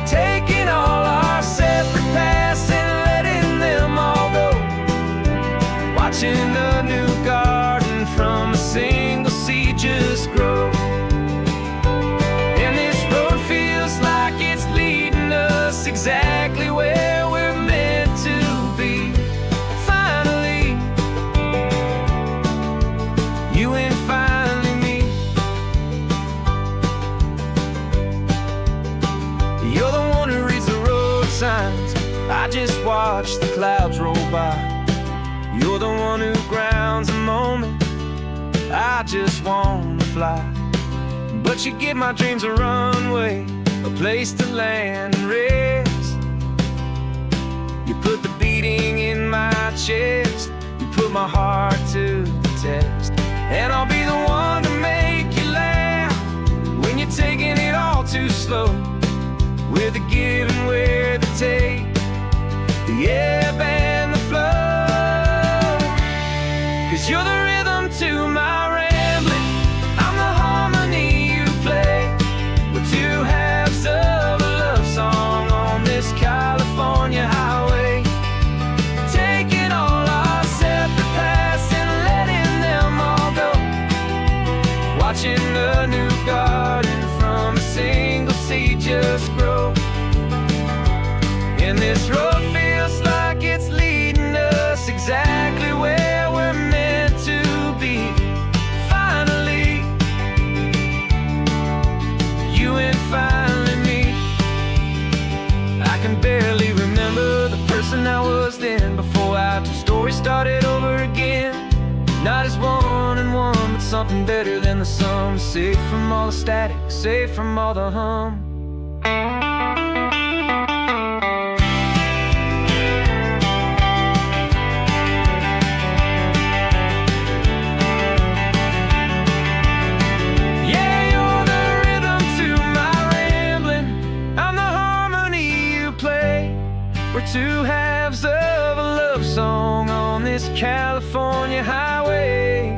taking all our separate paths and letting them all go, watching a new garden from a single seed just grow. And this road feels like it's leading us exactly where we're meant to be. Finally, you and finally me. You're the one who reads the road signs, I just watch the clouds roll by. You're the one who grounds the moment, I just wanna fly. But you give my dreams a runway, a place to land and rest. You put the beating in my chest, you put my heart to the test. And I'll be the one to make you laugh when you're taking it all too slow. We're the give and we're the take, the ebb and the flow. 'Cause you're the rhythm to my rambling, I'm the harmony you play. We're two halves of a love song on this California highway, taking all our separate paths and letting them all go, watching a new garden from a single seed just grow. And this road feels like it's leading us exactly where we're meant to be. Finally, you and finally me. I can barely remember the person I was then, before our two stories started over again. Not as one and one, but something better than the sum. Safe from all the static, safe from all the hum. We're two halves of a love song on this California highway,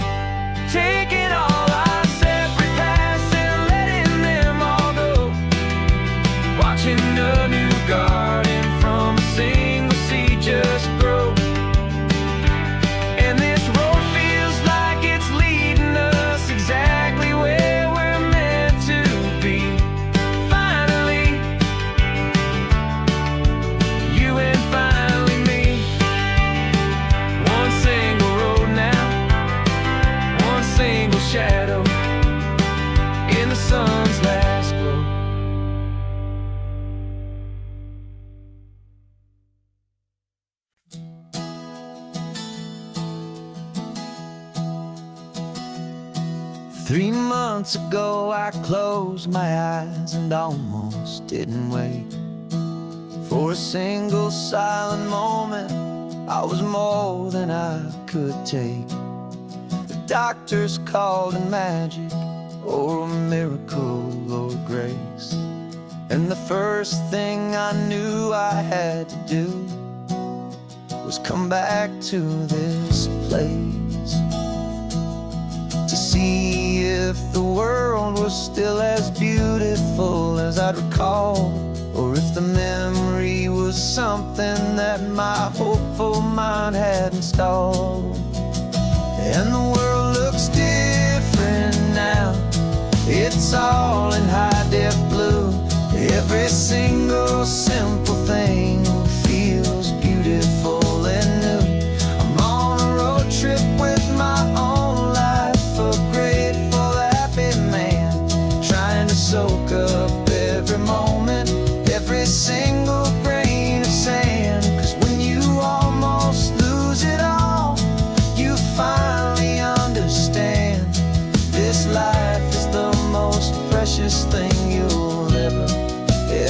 taking all our separate paths and letting them all go, watching a new garden from a single seed just grow. And this road feels like it's leading us exactly where we're meant to be. Finally, you and finally me. One single road now, one single shadow in the sun's last glow. Three months ago I closed my eyes and almost didn't wake. For a single silent moment, I was more than I could take. The doctors called it magic, or a miracle, or grace. And the first thing I knew I had to do was come back to this place, to see if the world was still as beautiful as I'd recall, or if the memory was was something that my hopeful mind had installed. And the world looks different now. It's all in high-def blue. Every single simple thing feels beautiful and new. I'm on a road trip with my own life, a grateful, happy man, trying to soak up every moment, every single grain of sand. 'Cause when you almost lose it all, you finally understand this life is the most precious thing you'll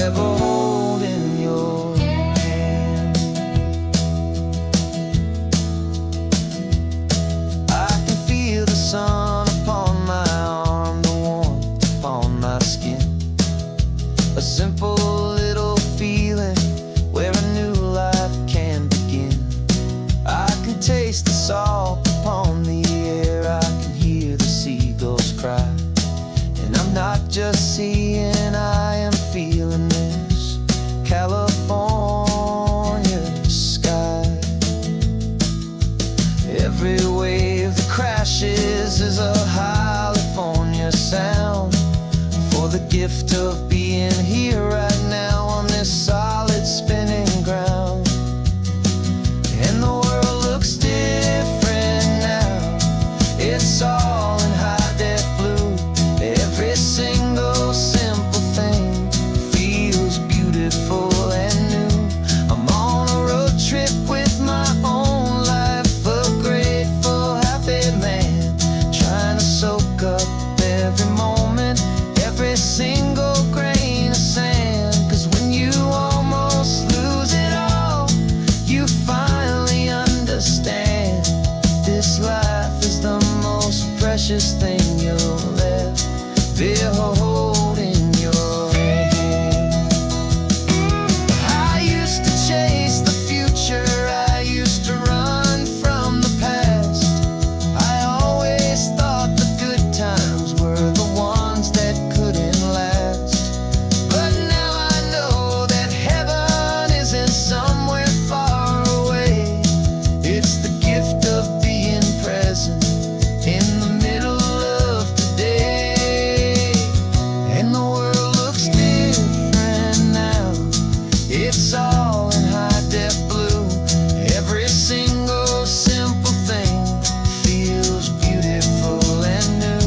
ever hold in your hand. I can feel the sun upon my arm, the warmth upon my skin, a simple little feeling where a new life can begin. I can taste the salt upon the air, I can hear the seagulls cry, and I'm not just seeing, I am feeling this California sky. Every wave that crashes is a California sound, for the gift of being here right now on this solid spinning ground. And the world looks different now. It's all in high-def blue. Every single simple thing feels beautiful and new. I'm on a road trip with my own life, a grateful, happy man, trying to soak up every moment, every single grain of sand. 'Cause when you almost lose it all, you finally understand this life is the most precious thing you'll ever hold in your hand. I used to chase the future, I used to run from the past. I always thought the good times were the ones that couldn't last. But now I know that heaven isn't somewhere far away. It's the gift of being present in the middle of today. And the world looks different now. It's all in high-def blue. Every single simple thing feels beautiful and new.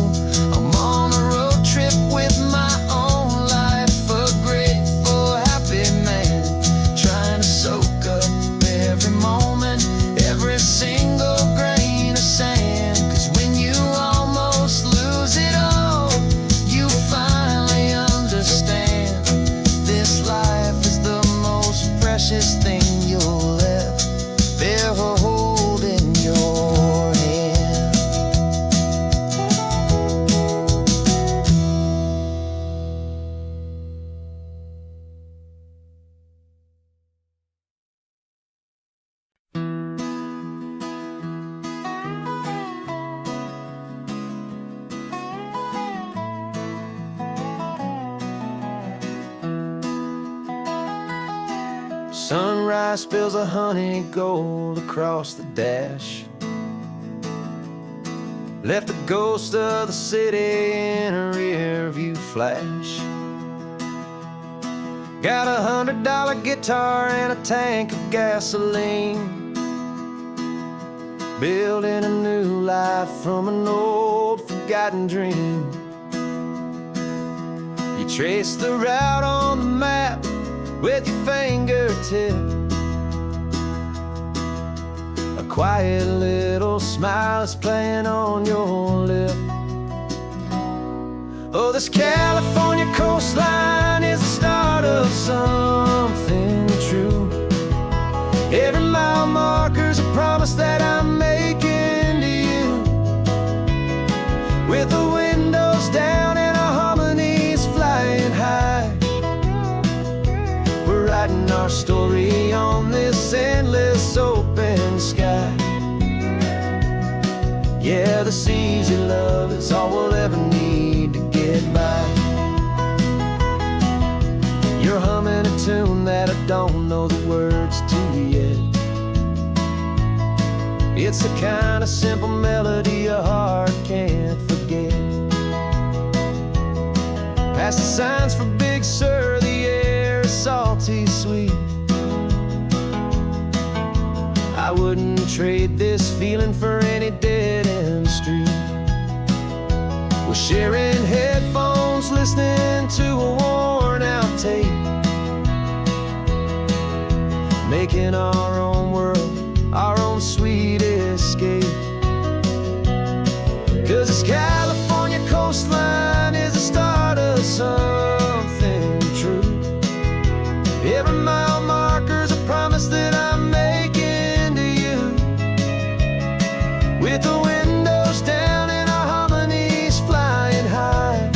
I'm on a road trip with my own life, a grateful, happy man, trying to soak up every moment, every single grain of sand. 'Cause when you almost lose it all, you finally understand this life is the most precious thing you'll ever hold in your hand. Sunrise spills a honey gold across the dash, left the ghost of the city in a rear view flash. Got a $100 guitar and a tank of gasoline, building a new life from an old forgotten dream. You trace the route on the map with your fingertip, a quiet little smile is playing on your lip. Oh, this California coastline is the start of something true. Every mile marker's a promise that I'm making to you. With the windows down and our harmonies flying high, we're writing our story on this endless open sky. Yeah, this easy love is all we'll ever need to get by. You're humming a tune that I don't know the words to yet. It's the kind of simple melody a heart can't forget. Past the signs for Big Sur, the air is salty sweet. I wouldn't trade this feeling for any dead-end street. We're sharing headphones, listening to a worn-out tape, making our own world, our own sweet escape. 'Cause this California coastline is the start of something true. Every mile marker's a promise that I'm making to you. With the windows down and our harmonies flying high,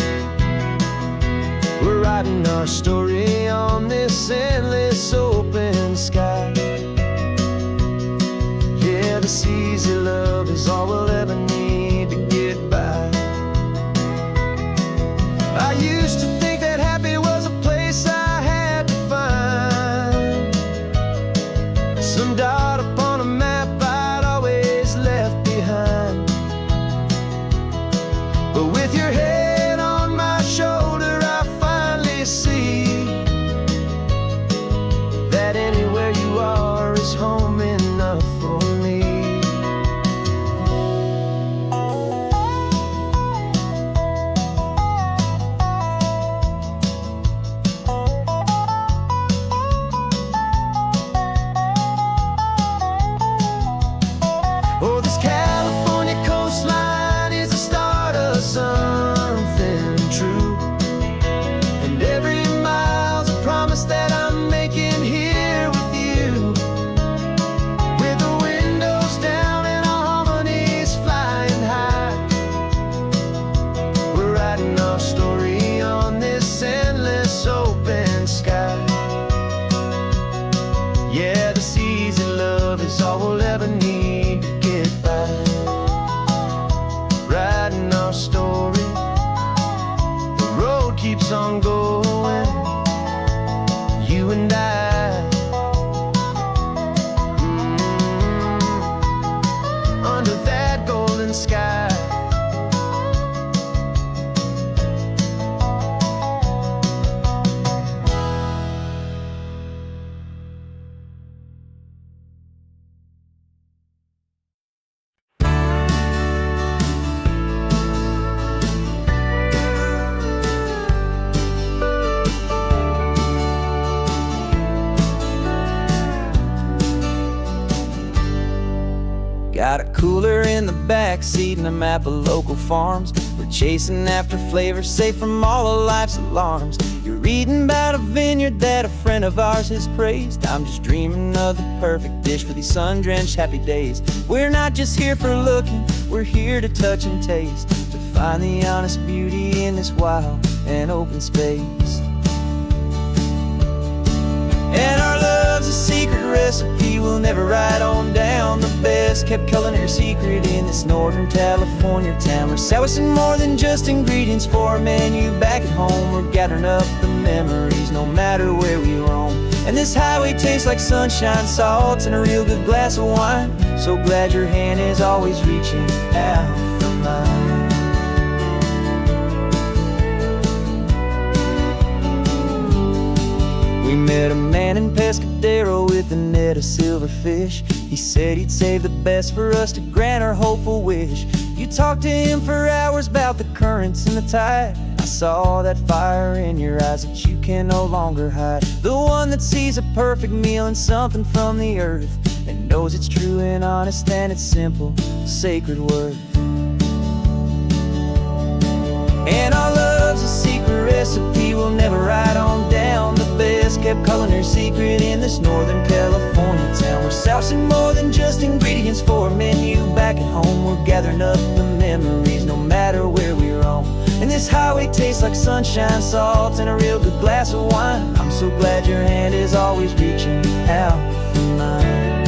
we're writing our story on this endless open sky. Yeah, this easy love is all we'll ever need to get by. I used to think that happy was a place I had to find, some dot upon a map I'd always left behind. But with your head on my shoulder, I finally see that anywhere you are is home enough for me. Oh, this California coastline is the start of something true. And every mile's a promise that I'm making here with you. With the windows down and our harmonies flying high, we're writing our story on this endless open sky. Yeah, this easy love is all we'll ever need to get by. Writing our story, the road keeps on going, you and I. Under that golden sky. Got a cooler in the back seat and a map of local farms. We're chasing after flavors safe from all of life's alarms. You're reading about a vineyard that a friend of ours has praised. I'm just dreaming of the perfect dish for these sun-drenched happy days. We're not just here for looking, we're here to touch and taste, to find the honest beauty in this wild and open space. And our love's a secret recipe we'll never write on down. The best kept culinary secret in this Northern California town. We're sourcing more than just ingredients for a menu back at home. We're gathering up the memories no matter where we roam. And this highway tastes like sunshine, salt, and a real good glass of wine. So glad your hand is always reaching out for mine. We met a man in Pescadero with a net of silverfish. He said he'd save the best for us to grant our hopeful wish. You talked to him for hours about the currents and the tide. I saw that fire in your eyes that you can no longer hide. The one that sees a perfect meal and something from the earth, and knows it's true and honest and it's simple, sacred worth. And our love's a secret recipe we'll never write on down. The best kept culinary secret in this Northern California town. We're sourcing more than just ingredients for a menu back at home. We're gathering up the memories no matter where we roam. And this highway tastes like sunshine, salt, and a real good glass of wine. I'm so glad your hand is always reaching out for mine.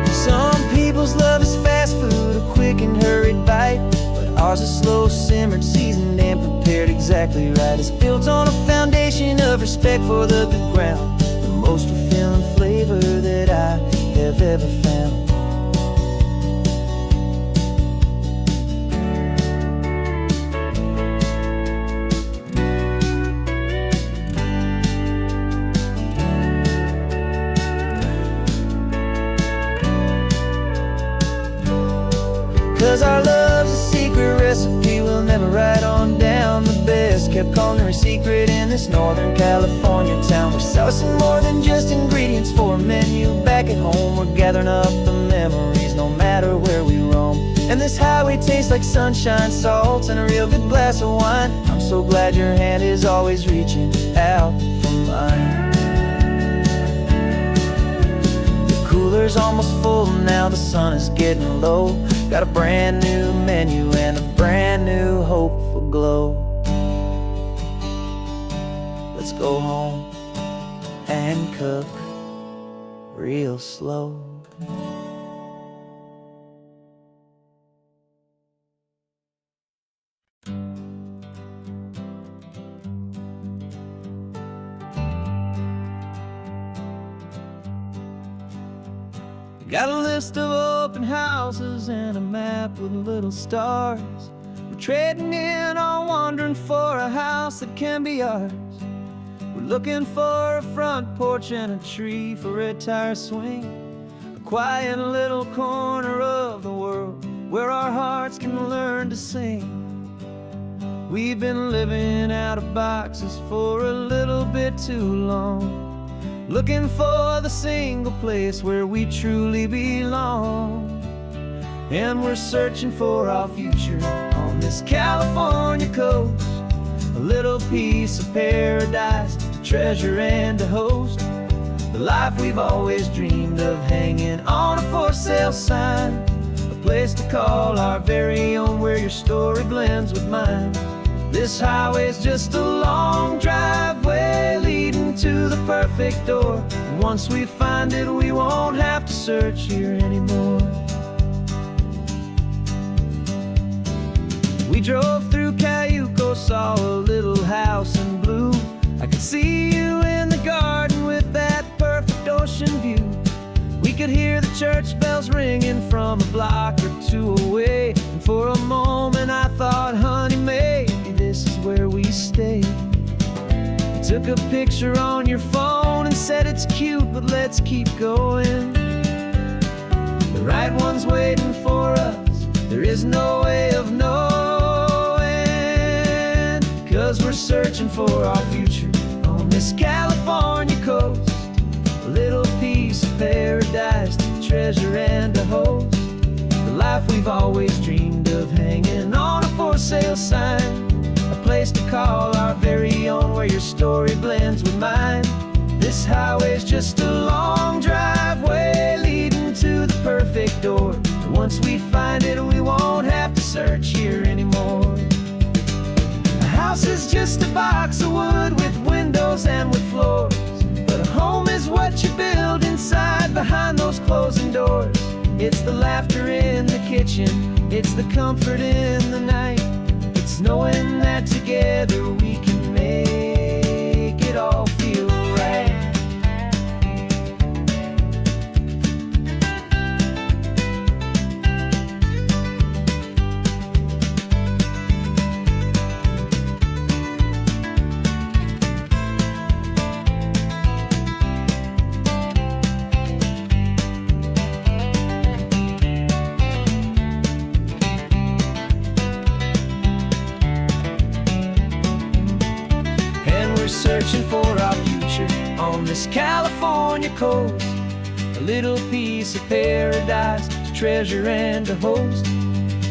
Some people's love is fast food, a quick and hurried bite, but ours is slow simmered, seasoned, and prepared exactly exactly right. It's built on a foundation of respect for the good ground, the most fulfilling flavor that I have ever found. Cause our love's a secret recipe we'll never write on down. The best kept culinary secret in this Northern California town. We're sourcing more than just ingredients for a menu. Back at home we're gathering up the memories no matter where we roam. And this highway tastes like sunshine, salts, and a real good glass of wine. I'm so glad your hand is always reaching out for mine. The cooler's almost full now, the sun is getting low. Got a brand new menu and a brand new hopeful glow. Let's go home and cook real slow. Got a list of open houses and a map with little stars. We're trading in our wandering for a house that can be ours. We're looking for a front porch and a tree for a tire swing, a quiet little corner of the world where our hearts can learn to sing. We've been living out of boxes for a little bit too long, looking for the single place where we truly belong. And we're searching for our future on this California coast, a little piece of paradise to treasure and to host, the life we've always dreamed of hanging on a for sale sign, a place to call our very own where your story blends with mine. This highway's just a long driveway leading to the perfect door, and once we find it we won't have to search here anymore. We drove through Cayuco, saw a little house in blue. I could see you in the garden with that perfect ocean view. We could hear the church bells ringing from a block or two away, and for a moment I thought, honey, maybe this is where we stay. You took a picture on your phone and said it's cute, but let's keep going. The right one's waiting for us, there is no way of knowing, 'cause we're searching for our future on this California coast, a little piece of paradise to treasure and to host, the life we've always dreamed of hanging on a for sale sign, a place to call our very own where your story blends with mine. This highway's just a long driveway leading to the perfect door, and once we find it we won't have to search here anymore. A house is just a box of wood with windows and with floors, but a home is what you build inside behind those closing doors. It's the laughter in the kitchen, it's the comfort in the night, it's knowing that together we can make it all feel right. Searching for our future on this California coast, a little piece of paradise to treasure and to host,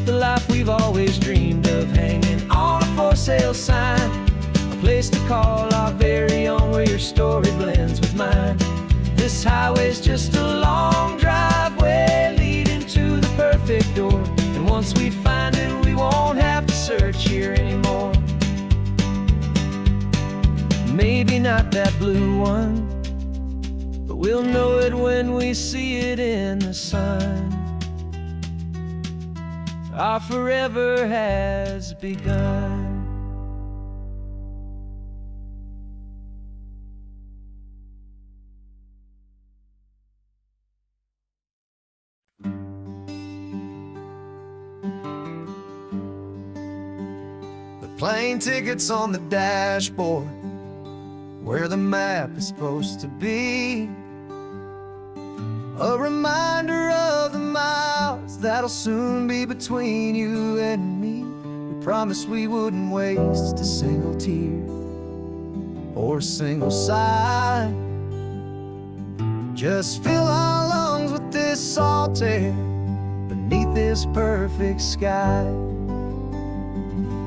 the life we've always dreamed of hanging on a for sale sign, a place to call our very own where your story blends with mine. This highway's just a long driveway leading to the perfect door, and once we find it we won't have to search here anymore. Maybe not that blue one, but we'll know it when we see it in the sun. Our forever has begun. plane tickets on the dashboard, where the map is supposed to be. A reminder of the miles that'll soon be between you and me. We promised we wouldn't waste a single tear or a single sigh. Just fill our lungs with this salt air beneath this perfect sky.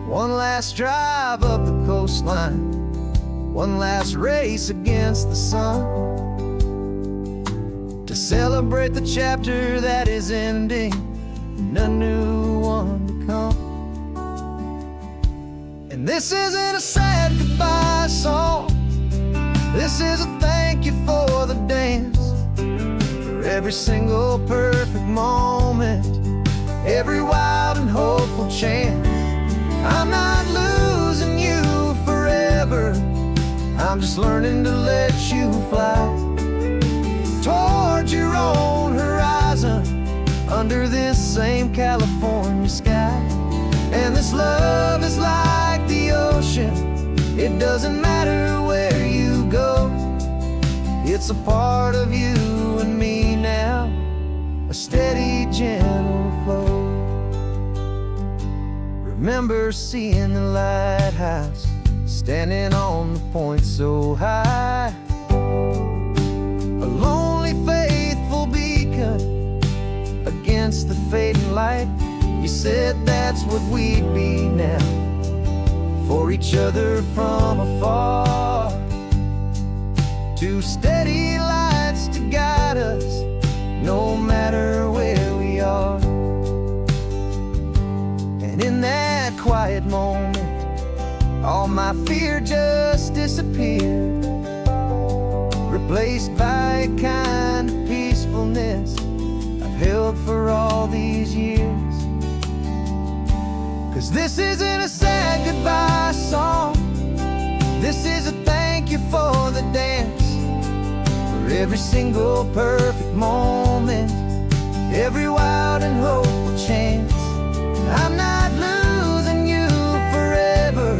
One last drive up the coastline, one last race against the sun, to celebrate the chapter that is ending and a new one to come. And this isn't a sad goodbye song, this is a thank you for the dance, for every single perfect moment, every wild and hopeful chance. I'm not losing you forever, I'm just learning to let you fly toward your own horizon, under this same California sky. And this love is like the ocean, it doesn't matter where you go, it's a part of you and me now, a steady, gentle flow. Remember seeing the lighthouse, standing on the point so high, a lonely, faithful beacon against the fading light. You said that's what we'd be now, for each other from afar. Two steady lights to guide us, no matter where we are. And in that quiet moment, all my fear just disappeared, replaced by a kind of peacefulness I've held for all these years. 'Cause this isn't a sad goodbye song, this is a thank you for the dance, for every single perfect moment, every wild and hopeful chance. I'm not losing you forever,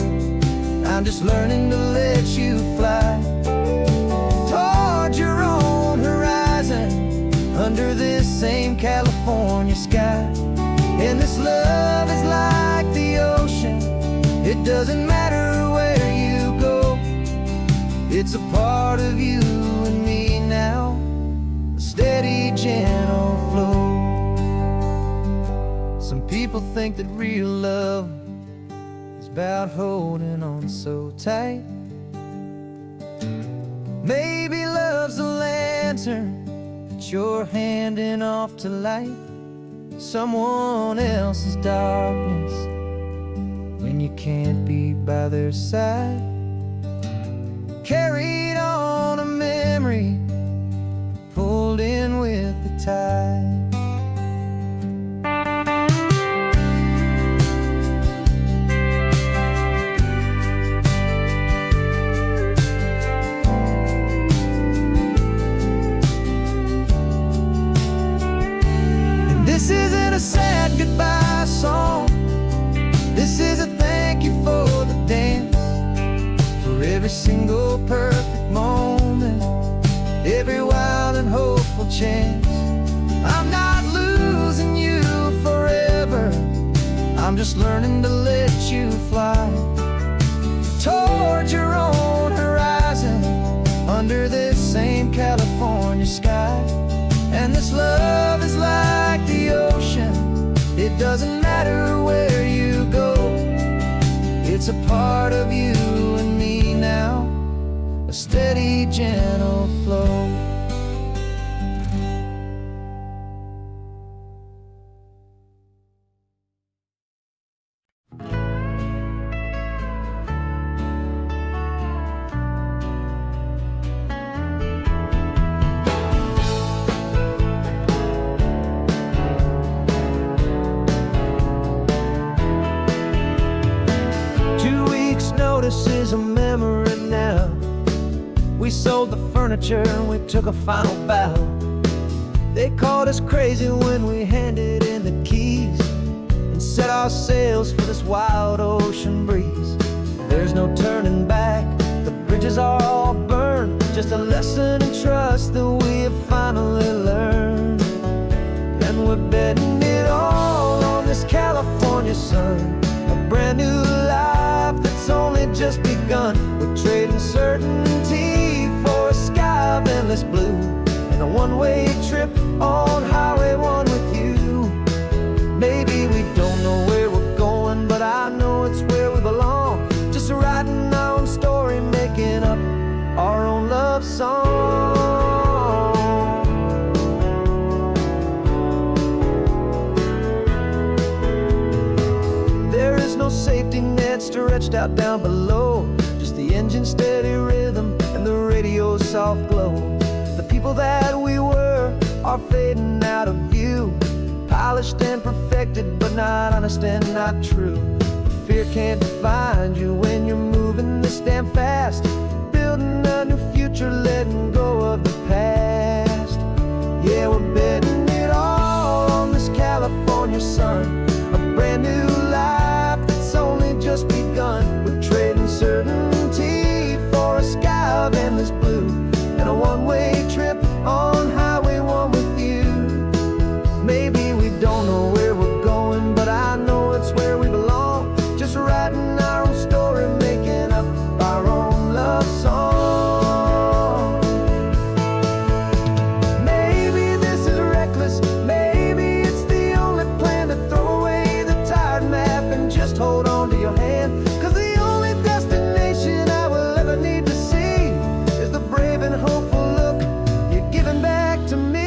I'm just learning to let you fly toward your own horizon, under this same California sky. And this love is like the ocean, it doesn't matter where you go, it's a part of you and me now, a steady, gentle flow. Some people think that real love is about holding on so tight. Maybe love's a lantern that you're handing off to light someone else's darkness when you can't be by their side. Carried on a memory, pulled in with the tide. This isn't a sad goodbye song, this is a thank you for the dance, for every single perfect moment, every wild and hopeful chance. I'm not losing you forever, I'm just learning to let you fly toward your own horizon, under this same California sky. And this love is like the ocean, it doesn't matter where you go, it's a part of you and me now, a steady, gentle flow. This is a memory now. We sold the furniture and we took a final bow. They called us crazy when we handed in the keys and set our sails for this wild ocean breeze. There's no turning back, the bridges are all burned. Just a lesson in trust that we have finally learned. And we're betting it all on this California sun, a brand new life that's only just begun. We're trading certainty for a sky of endless blue, and a one-way trip on Highway 1 with you. Maybe we don't know where we're going, but I know it's where we belong. Just writing our own story, making up our own love song. There is no safety net stretched out down below, just the engine's steady rhythm and the radio's soft glow. The people that we were are fading out of view, polished and perfected, but not honest and not true. Fear can't define you when you're moving this damn fast, building a new future, letting go of the past. Yeah, we're betting it all on this California sun, a brand new life that's only just begun. We're trading certainty for a sky of endless blue, and a one-way trip on Highway 1 with you. Maybe we don't know where we're going, but I know it's where we belong. Just writing our own story, making up our own love song. Maybe this is reckless, maybe it's the only plan to throw away the tired map and just hold on to your hand. 'Cause the only destination I will ever need to see is the brave and hopeful look you're giving back to me.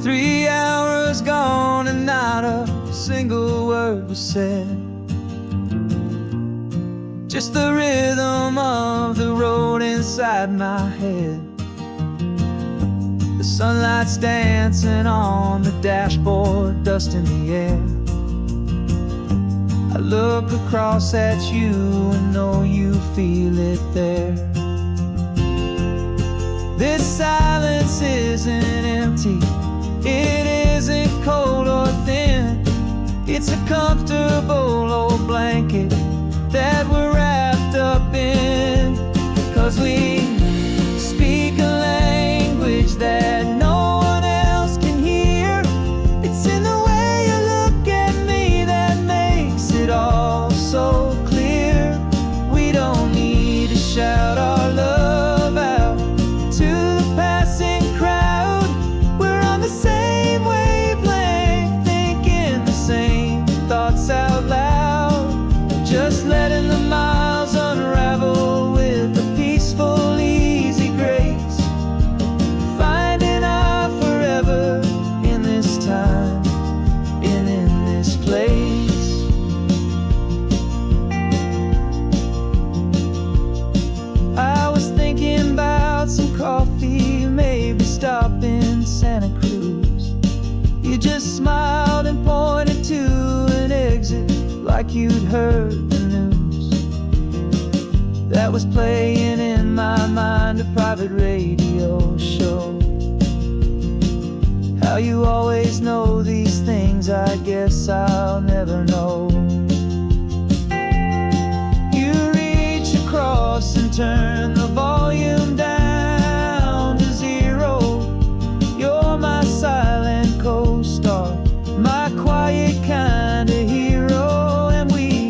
3 hours gone and not a single word was said. Just the rhythm of the road inside my head. The sunlight's dancing on the dashboard, dust in the air. I look across at you and know you feel it there. This silence isn't empty, it isn't cold or thin. It's a comfortable old blanket that we're wrapped up in. 'Cause we speak a language that no one else can hear. It's in the way you look at me that makes it all so clear. We don't need to shout our love out to the passing crowd. We're on the same wavelength, thinking the same thoughts out loud. Just letting the miles unravel with a peaceful, easy grace. Finding our forever in this time and in this place. I was thinking about some coffee, maybe stop in Santa Cruz. You just smiled and pointed to an exit like you'd heard the news. That was playing in my mind, a private radio show. How you always know these things, I guess guess I'll never know. You reach across and turn the volume down to zero. You're my silent co-star, my quiet kind of hero. And we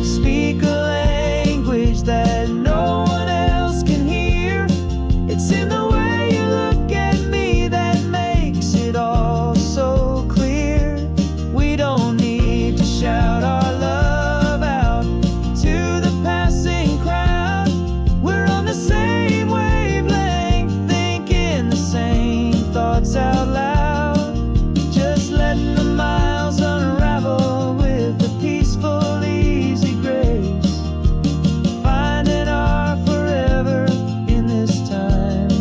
speak a language that no one else can hear. It's in the way you look at me that makes it all so clear. We don't need to shout our love out to the passing crowd. We're on the same wavelength, thinking the same thoughts out loud. Just letting the miles unravel with a peaceful, easy grace. Finding our forever in this time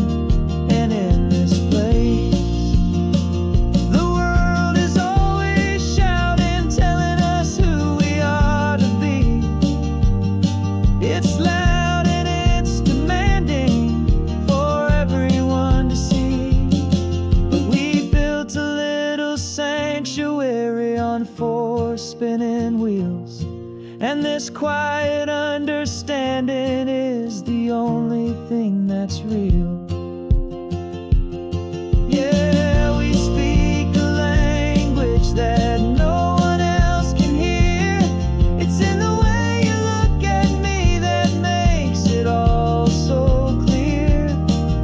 and in this place. The world is always shouting, telling us who we are to be. It's loud and it's demanding for everyone to see. But we built a little sanctuary on 4 spinning wheels, and this quiet understanding is the only thing that's real. Yeah, we speak a language that no one else can hear. It's in the way you look at me that makes it all so clear.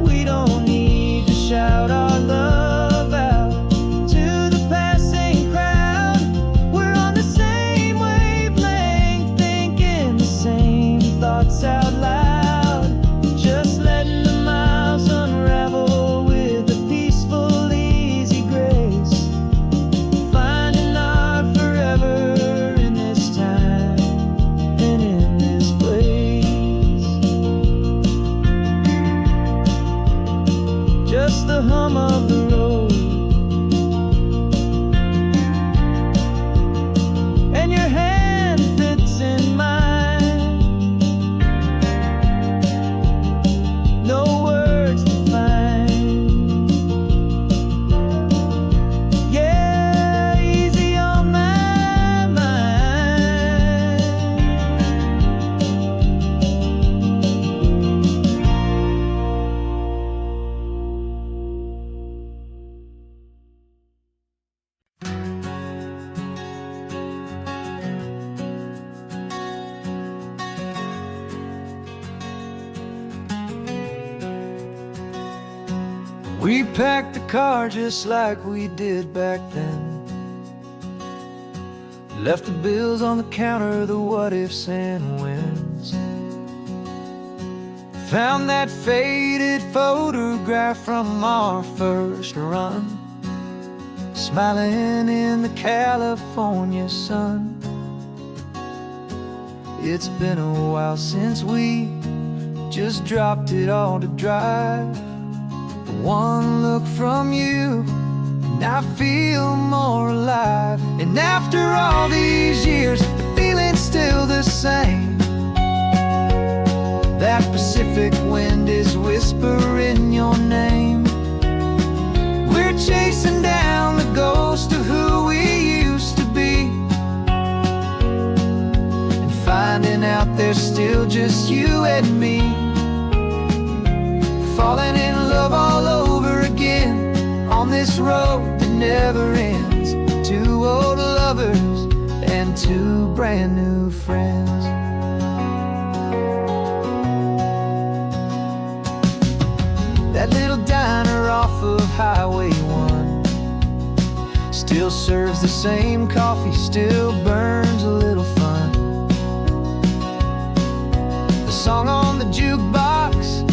We don't need to shout our love out to the passing crowd. We're on the same wavelength, thinking the same thoughts out loud. Just letting the miles unravel with a peaceful, easy grace. Finding our forever in this time and in this place. Just the hum of the road and your hand fits in mine. No words to find. Yeah, easy on my mind. We packed the car just like we did back then. Left the bills on the counter, the what ifs and whens. Found that faded photograph from our first run, smiling in the California sun. It's been a while since we just dropped it all to drive. One look from you and I feel more alive. And after all these years, the feeling's still the same. That Pacific wind is whispering your name. We're chasing down the ghost of who we used to be, and finding out there's still just you and me. Falling in love all over again on this road that never ends. 2 old lovers and 2 brand new friends. That little diner off of Highway 1 still serves the same coffee, still burns a little fun. The song on the jukebox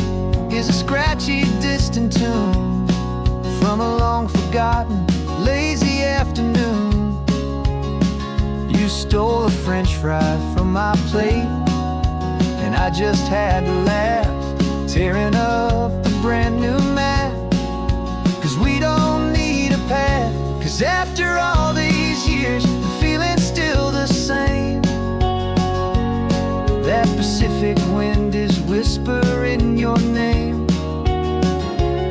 is a scratchy, distant tune from a long-forgotten, lazy afternoon. You stole a French fry from my plate, and I just had to laugh, tearing up a brand new map. 'Cause we don't need a path, 'cause after all these years, the feeling's still the same. That Pacific wind is whispering your name.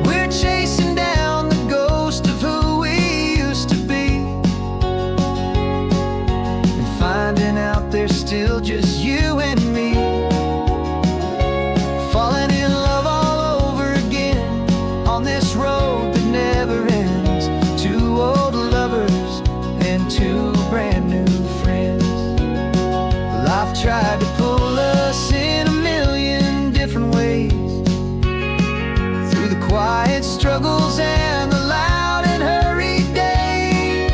We're chasing down the ghost of who we used to be, this road that never ends. Two old lovers and two brand new friends. Life tried to pull us in a million different ways, through the quiet struggles and the loud and hurried days.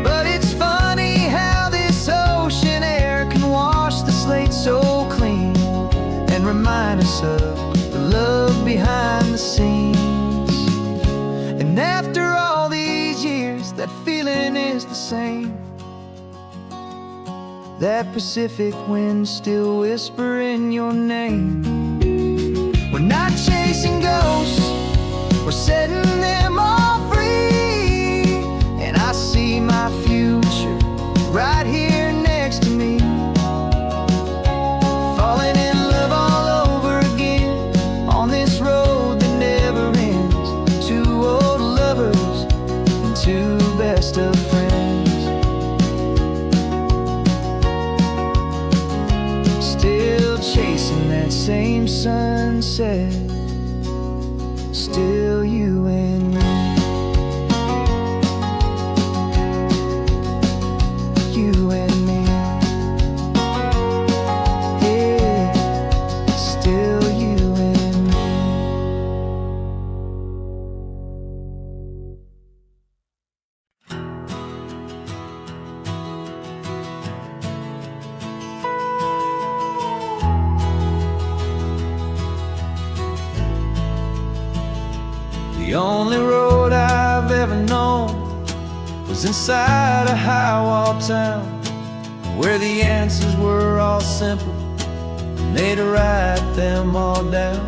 But it's funny how this ocean air can wash the slate so clean and remind us of the love behind the scenes. And after all these years, that feeling is the same. That Pacific wind still whispering your name. We're not chasing ghosts, we're setting them all free. And I see my future right here next to me, falling in love all over again on this road that never ends. Two old lovers and two best of friends, still chasing that same sunset. Still you and me, you and me, yeah, still you and me. The only road I've ever known was inside a high-wall town, where the answers were all simple and they'd write them all down.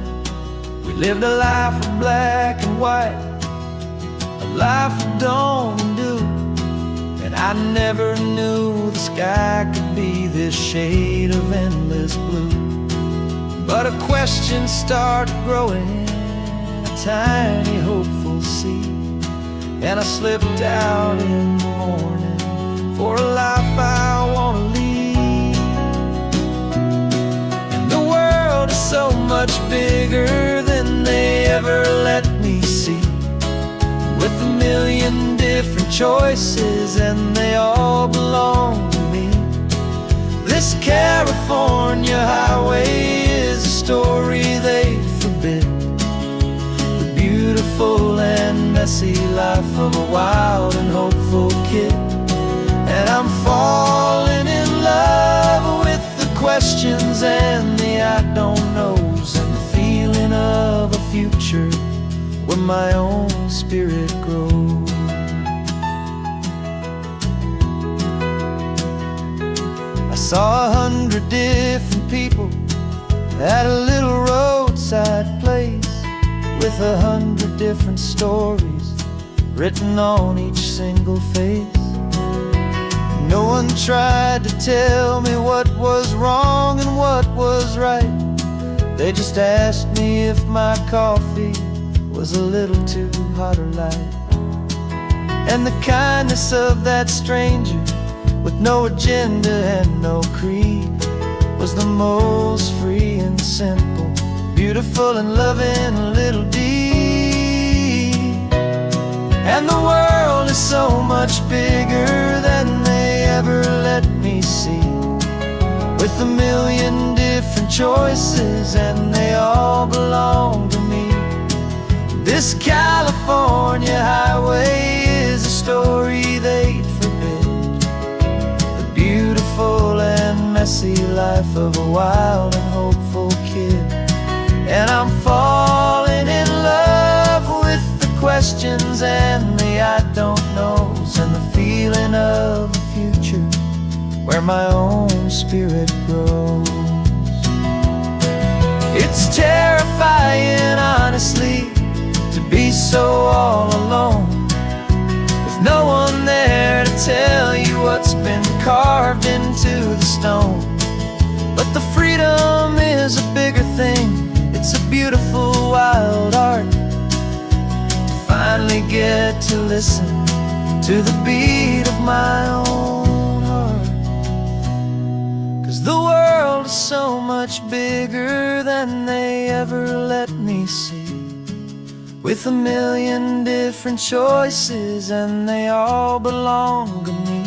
We lived a life of black and white, a life of dawn and dew, and I never knew the sky could be this shade of endless blue. But a question started growing, tiny hopeful seed, and I slipped out in the morning for a life I want to lead. And the world is so much bigger than they ever let me see, with a million different choices and they all belong to me. This California highway is a story they forbid, beautiful and messy life of a wild and hopeful kid. And I'm falling in love with the questions and the I don't knows, and the feeling of a future where my own spirit grows. I saw 100 different people at a little roadside place, with 100 different stories written on each single face. No one tried to tell me what was wrong and what was right. They just asked me if my coffee was a little too hot or light. And the kindness of that stranger, with no agenda and no creed, was the most free and simple, beautiful and loving little deed. And the world is so much bigger than they ever let me see, with a million different choices and they all belong to me. This California highway is a story they'd forbid, the beautiful and messy life of a wild and hopeful kid. And I'm falling in love with the questions and the I don't knows, and the feeling of a future where my own spirit grows. It's terrifying, honestly, to be so all alone, with no one there to tell you what's been carved into the stone. But the freedom is a bigger thing. It's a beautiful wild art to finally get to listen to the beat of my own heart. 'Cause the world is so much bigger than they ever let me see, with a million different choices, and they all belong to me.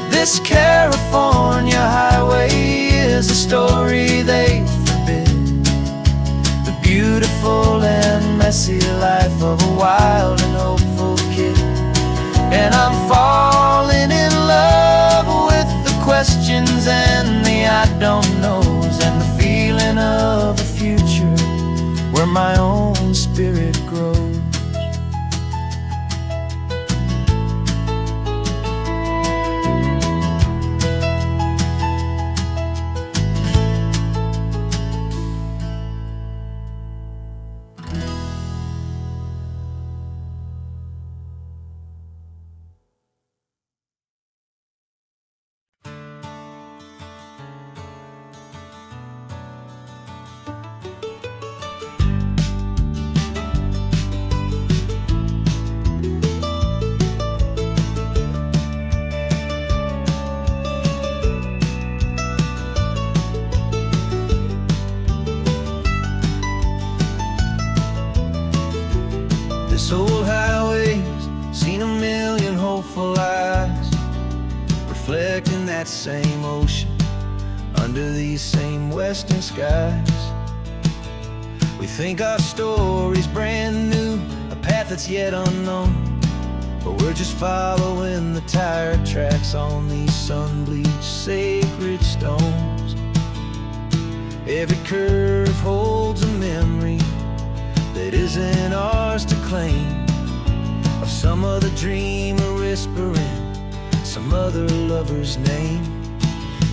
This California highway is a story they forbid, the beautiful and messy life of a wild and hopeful kid. And I'm falling in love with the questions and the I don't knows, and the feeling of a future where my own spirit grows. This old highway's seen a million hopeful eyes, reflecting that same ocean under these same western skies. We think our story's brand new, a path that's yet unknown, but we're just following the tire tracks on these sun-bleached sacred stones. Every curve holds a memory that isn't ours to claim, of some other dreamer whispering some other lover's name.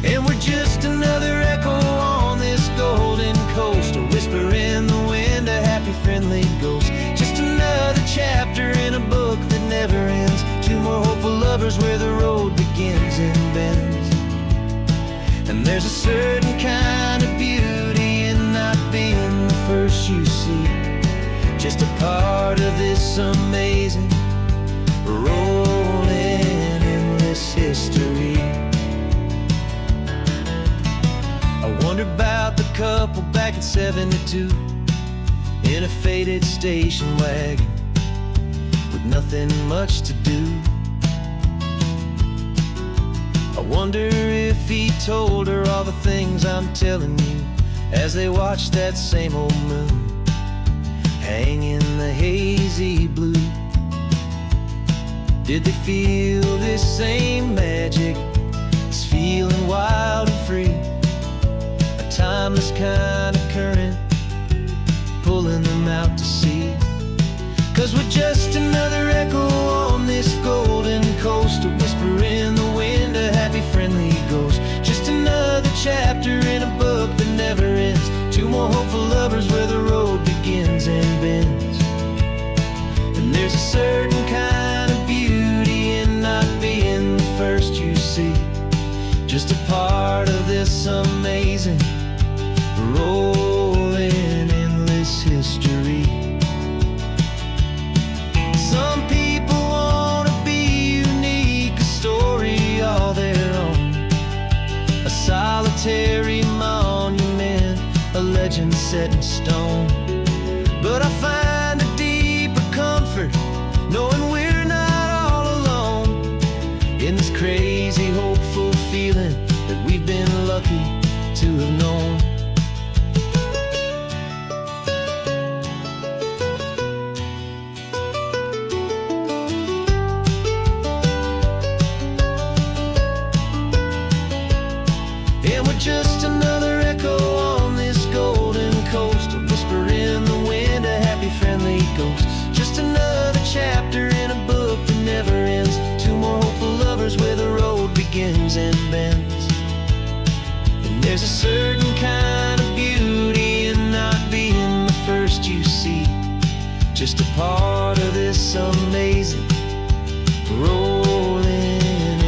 And we're just another echo on this golden coast, a whisper in the wind, a happy friendly ghost. Just another chapter in a book that never ends, two more hopeful lovers where the road begins and bends. And there's a certain kind of beauty in not being the first you see, just a part of this amazing, rolling endless history. I wonder about the couple back in '72 in a faded station wagon with nothing much to do. I wonder if he told her all the things I'm telling you as they watched that same old moon hang in the hazy blue. Did they feel this same magic, this feeling wild and free, a timeless kind of current pulling them out to sea? 'Cause we're just another echo on this golden coast, a whisper in the wind, a happy friendly ghost. Just another chapter in a book that never ends, two more hopeful lovers where the road begins and bends. And there's a certain kind of beauty in not being the first you see, just a part of this amazing, rolling endless history. Some people want to be unique, a story all their own, a solitary monument, a legend set in stone. But I find a deeper comfort knowing we're not all alone in this crazy hopeful feeling that we've been lucky to have known. And we're just another echo on this golden coast, a whisper in the wind, a happy friendly ghost. Just another chapter in a book that never ends, two more hopeful lovers where the road begins and bends. And there's a certain kind of beauty in not being the first you see, just a part of this amazing, rolling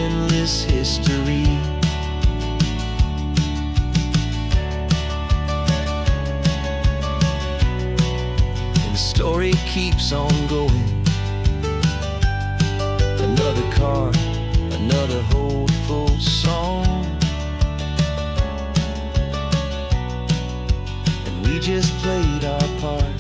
endless history. Story keeps on going, another card, another hopeful song, and we just played our part.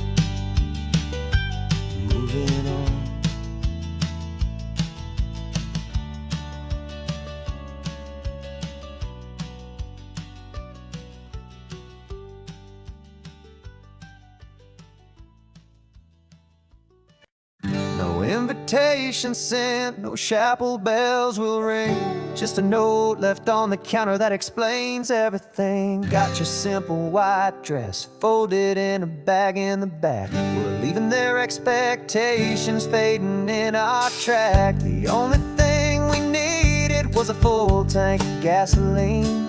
invitation sent, no chapel bells will ring. Just a note left on the counter that explains everything. Got your simple white dress folded in a bag in the back. We're leaving their expectations fading in our track. The only thing we needed was a full tank of gasoline,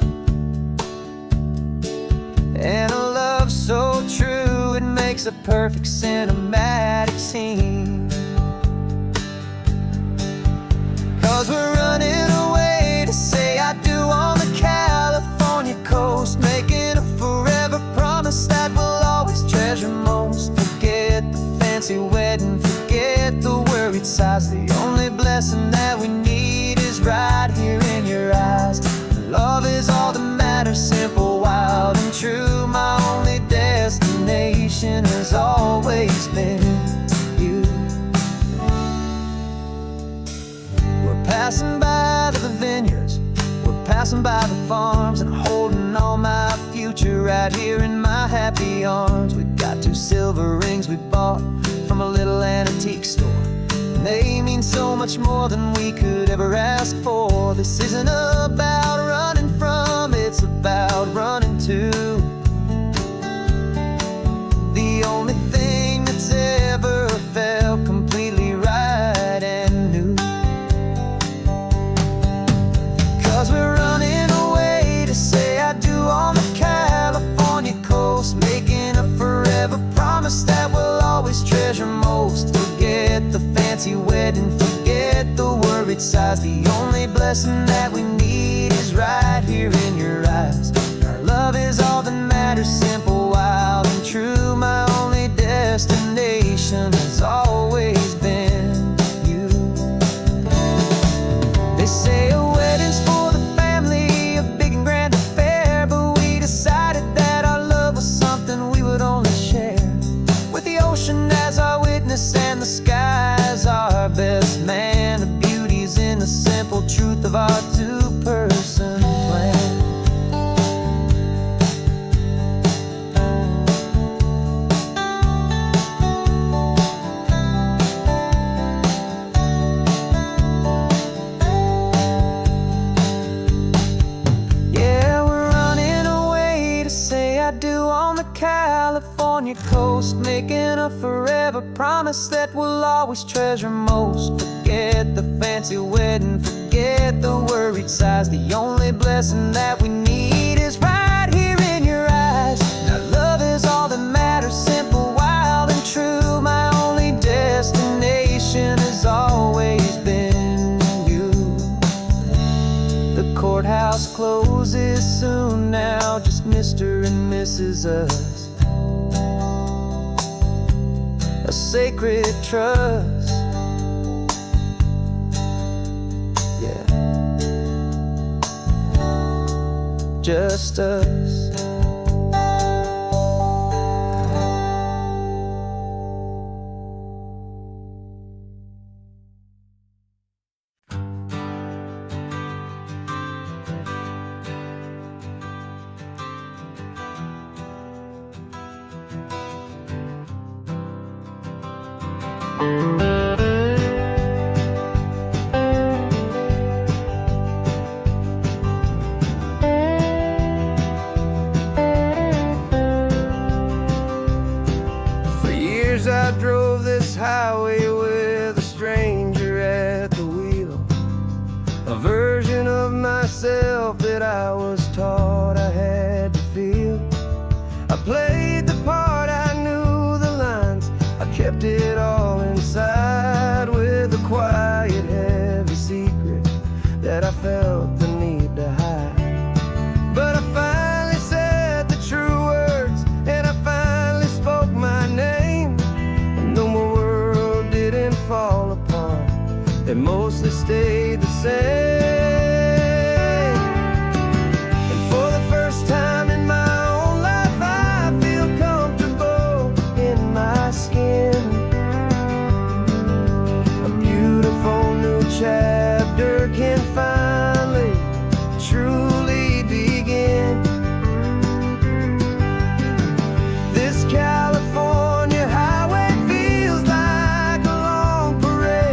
and a love so true it makes a perfect cinematic scene. 'Cause we're running away to say I do on the California coast, making a forever promise that we'll always treasure most. Forget the fancy wedding, forget the worried sighs. The only blessing that we need is right here in your eyes. Love is all that matters, simple, wild, and true. My only destination has always been you. We're passing by the vineyards, we're passing by the farms, and holding all my future right here in my happy arms. We've got 2 silver rings we bought from a little antique store. They mean so much more than we could ever ask for. This isn't about running from, it's about running to the only thing that's ever felt completely right and new. 'Cause we're running away to say I do on the California coast, making a forever promise that we'll always treasure most. Forget the fancy wedding, forget the worried sighs. The only blessing that we need is right here in your eyes. Our love is all that matters, simple, wild, and true. My only destination has always been you. They say a wedding's for the family, a big and grand affair, but we decided that our love was something we would only share with the ocean as our witness and the sky as our best man. The beauty's in the simple truth of our 2-person plan. Yeah, we're running away to say I do on the California coast, making a forever promise that we'll always treasure most. Forget the fancy wedding, forget the worried sighs. The only blessing that we need is right here in your eyes. Now love is all that matters, simple, wild, and true. My only destination has always been you. The courthouse closes soon now, just Mr. and Mrs. Us. A sacred trust, yeah, just us. For years I drove this highway with a stranger at the wheel, a version of myself that I was taught I had to feel. I played the part, I knew the lines, I kept it all inside with a quiet, heavy secret that I felt the need to hide. But I finally said the true words, and I finally spoke my name. And though my world didn't fall apart, it mostly stayed the same. And for the first time in my own life, I feel comfortable in my skin. A beautiful new chapter can finally truly begin. This California highway feels like a long parade.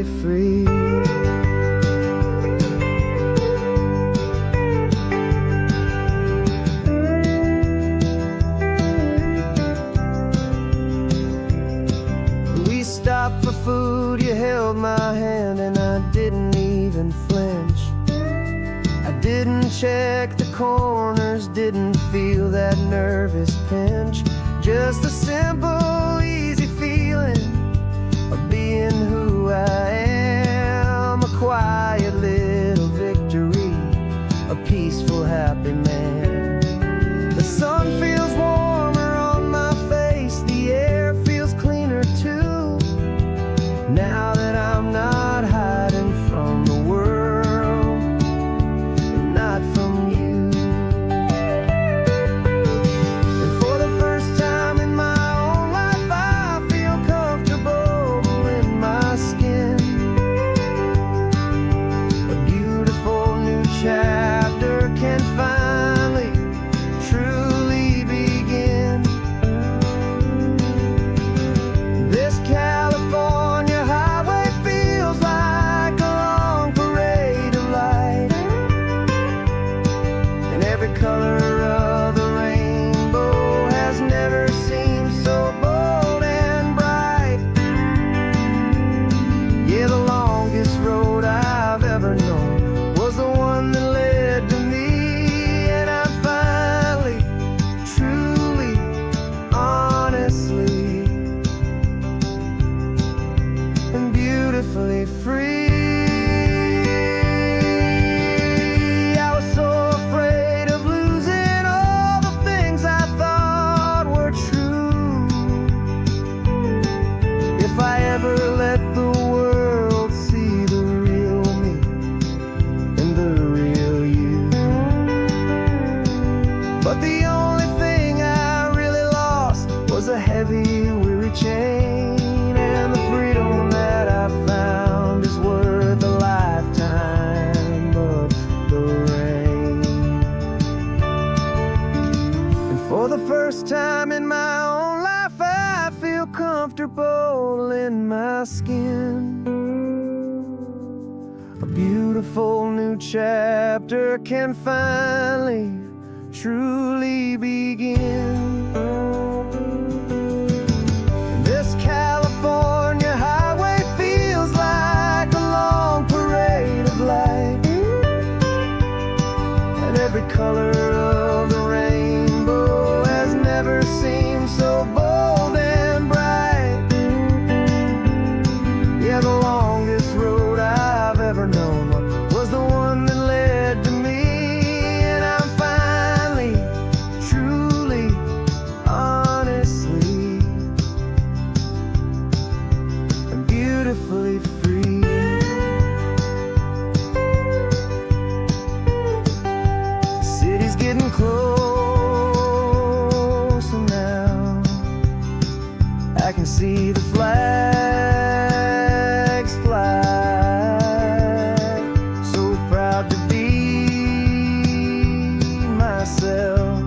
beautifully free. We stopped for food, you held my hand, and I didn't even flinch. I didn't check the corners, didn't feel that nervous pinch. Just a simple, easy feeling of being who I am. A quiet little victory, a peaceful, happy man. The sun feels warmer on my face, the air feels cleaner too. Now that I'm not hiding from the world, and not from you. And for the first time in my own life, I feel comfortable in my skin. A beautiful new chapter can finally, truly begin. This California highway feels like a long parade of light, and every color of the rainbow has never seemed so bold and bright. Yeah, the longest road I've ever known was the one that led to me, and I'm finally, truly, honestly, and beautifully free. I was so afraid of losing all the things I thought were true. If I ever let the world see the real me and the real you. But the only thing I really lost was a heavy, weary chain, and the freedom that I found is worth a lifetime of the rain. And for the first time in my own life, I feel comfortable in my skin. A beautiful new chapter can finally, truly begin. This California highway feels like a long parade of light, and every color of the rainbow has never seemed so bold and bright. Yeah, the longest road I've ever known was the one that led to me, and I'm finally, truly, honestly, and beautifully free. The city's getting closer now. I can see the flags fly. So proud to be myself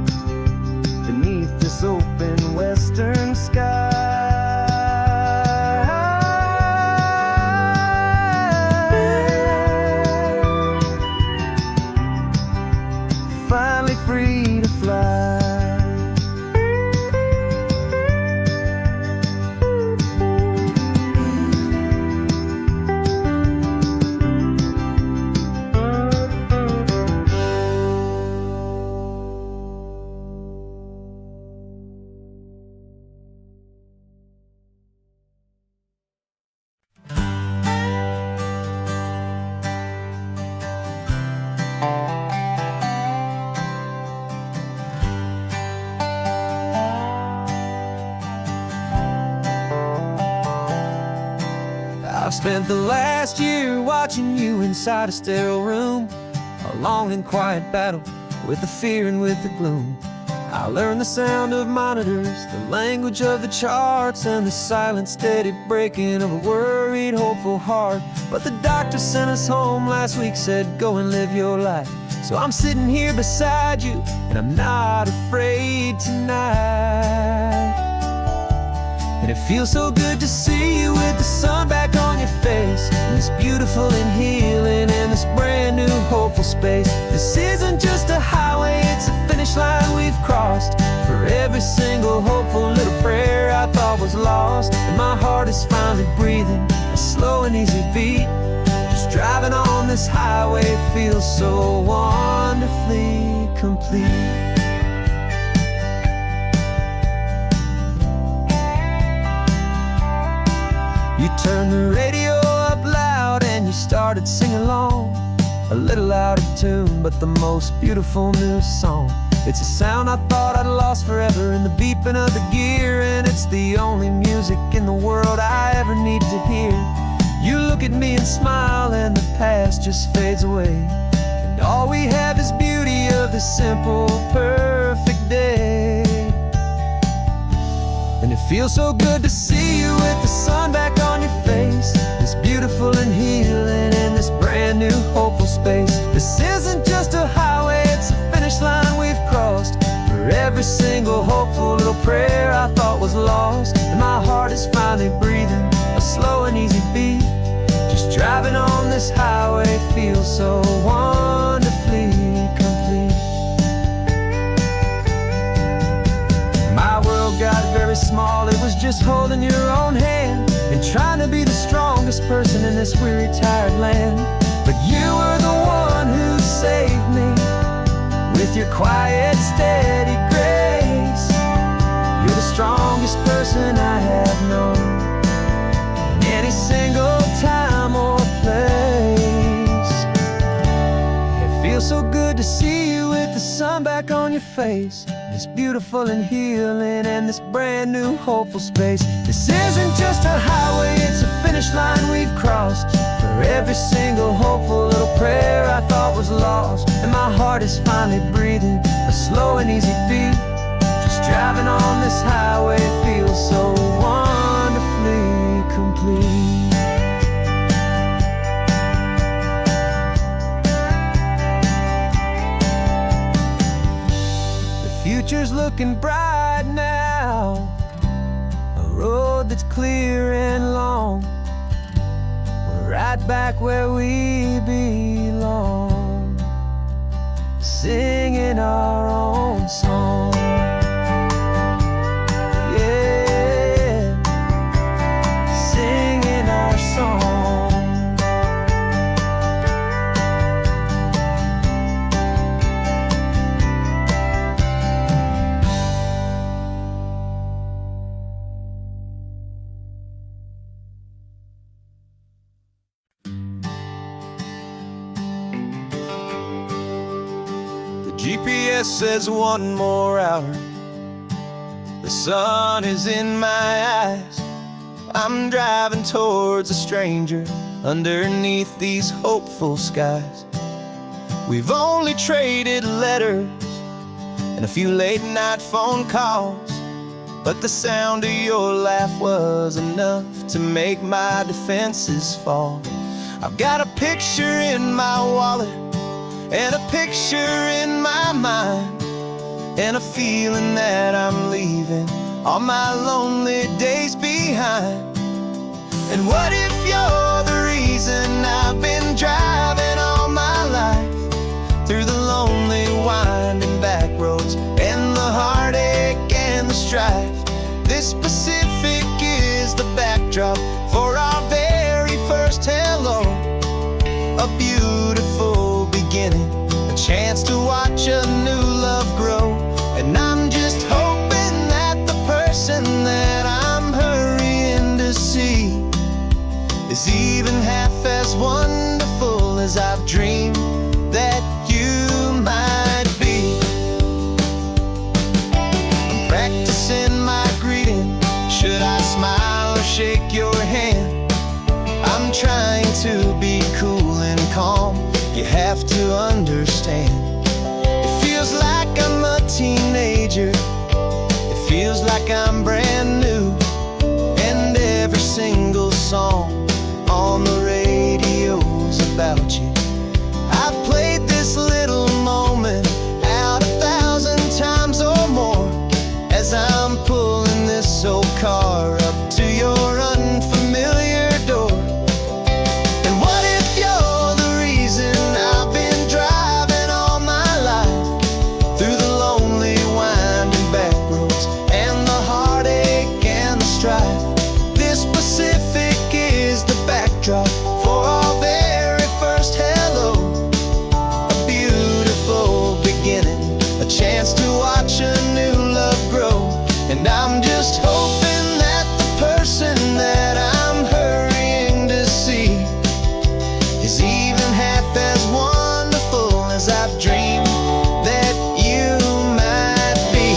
beneath this open western sky. Finally free to fly. I've spent the last year watching you inside a sterile room, a long and quiet battle with the fear and with the gloom. I learned the sound of monitors, the language of the charts, and the silent, steady breaking of a worried, hopeful heart. But the doctor sent us home last week, said, go and live your life. So I'm sitting here beside you, and I'm not afraid tonight. And it feels so good to see you with the sun back on your face. is beautiful and healing in this brand new hopeful space. This isn't just a highway, it's a finish line we've crossed. For every single hopeful little prayer I thought was lost, and my heart is finally breathing a slow and easy beat. Just driving on this highway feels so wonderfully complete. You turned the radio up loud and you started singing along, a little out of tune, but the most beautiful new song. It's a sound I thought I'd lost forever in the beeping of the gear, and it's the only music in the world I ever need to hear. You look at me and smile and the past just fades away, and all we have is beauty of this simple, perfect day. And it feels so good to see you with the sun back on your face. This beautiful and healing in this brand new hopeful space. This isn't just a highway, it's a finish line we've crossed. For every single hopeful little prayer I thought was lost, and my heart is finally breathing a slow and easy beat. Just driving on this highway feels so wonderfully complete. My world got very small, it was just holding your own hand and trying to be the strongest person in this weary, tired land. But you were the one who saved me with your quiet, steady grace. You're the strongest person I have known in any single time or place. It feels so good to see you with the sun back on your face. This beautiful and healing and this brand new hopeful space. This isn't just a highway, it's a finish line we've crossed. For every single hopeful little prayer I thought was lost, and my heart is finally breathing a slow and easy beat. Just driving on this highway feels so wonderfully complete. Future's looking bright now, a road that's clear and long. We're right back where we belong, singing our own song. Yeah, singing our song. GPS says 1 more hour. The sun is in my eyes. I'm driving towards a stranger underneath these hopeful skies. We've only traded letters and a few late night phone calls, but the sound of your laugh was enough to make my defenses fall. I've got a picture in my wallet and a picture in my mind, and a feeling that I'm leaving all my lonely days behind. And what if you're the reason I've been driving all my life, through the lonely winding back roads and the heartache and the strife? This Pacific is the backdrop for our very first hello, a beautiful beginning, a chance to watch a new love grow. And I'm just hoping that the person that I'm hurrying to see is even half as wonderful as I've dreamed that you might be. I'm practicing my greeting. Should I smile or shake your hand? I'm trying to be cool and calm. You have to understand, it feels like I'm a teenager. It feels like I'm brand new, and every single song on the radio's about you. I've played this little moment out 1,000 times or more, as I'm pulling this old car up to your unfamiliar door. And is even half as wonderful as I've dreamed that you might be.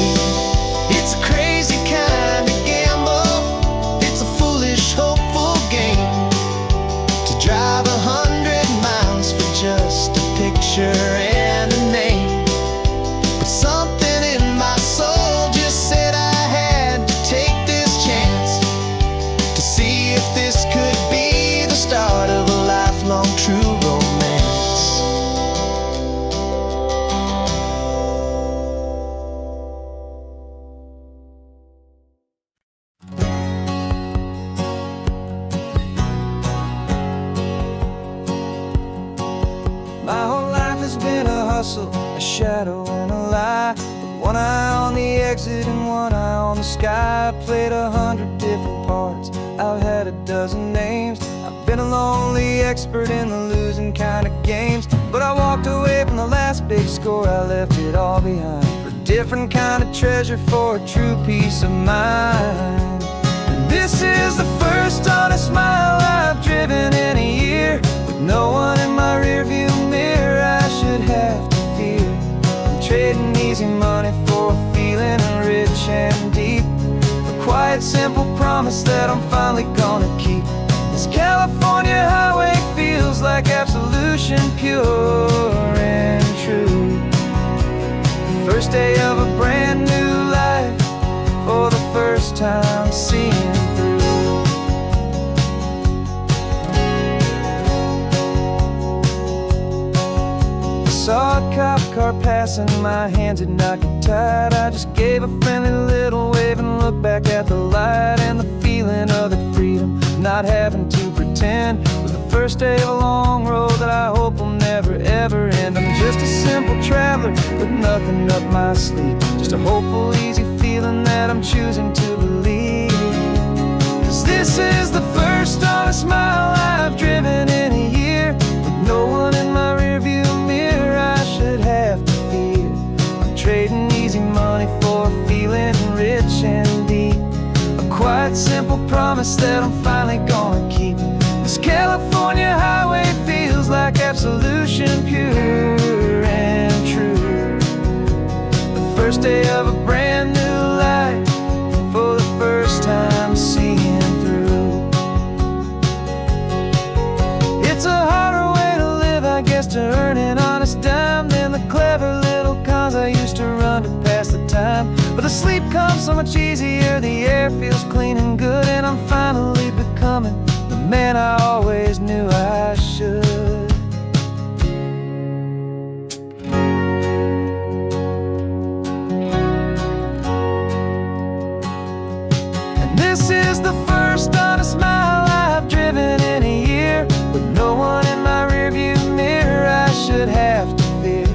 It's a crazy kind of gamble, it's a foolish, hopeful game, to drive 100 miles for just a picture and a name. But something in my soul just said I had to take this chance, to see if this could be the start of a lifelong true romance. My whole life has been a hustle, a shadow and a lie, with one eye on the exit and one eye on the sky. I played 100 different parts, I've had a dozen names. I've been a lonely expert in the losing kind of games, but I walked away from the last big score, I left it all behind, for a different kind of treasure, for a true peace of mind. And this is the first honest mile I've driven in a year, with no one in my rearview mirror I should have to fear. I'm trading easy money for a feeling rich and deep, a quiet, simple promise that I'm finally gonna keep. This California highway feels like absolution, pure and true. The first day of a brand new life, for the first time seeing through. Saw a cop car passing, my hands had not got tied. I just gave a friendly little wave and looked back at the light, and the feeling of the freedom, not having to pretend, was the first day of a long road that I hope will never ever end. I'm just a simple traveler with nothing up my sleeve, just a hopeful, easy feeling that I'm choosing to believe. 'Cause this is the first honest mile I've driven in a year, with no one in my rearview mirror I should have to fear. I'm trading easy money for a feeling rich and deep, a quiet, simple promise that I'm finally gonna keep. This California highway feels like absolution, pure and true. The first day of a brand new life, for the first time seeing through. It's a harder way to live, I guess, to earn an honest dime than the clever little cons I used to run to pass the time. But the sleep comes so much easier, the air feels clean and good, and I'm finally becoming the man I always knew I should. And this is the first honest mile I've driven in a year, with no one in my rearview mirror I should have to fear.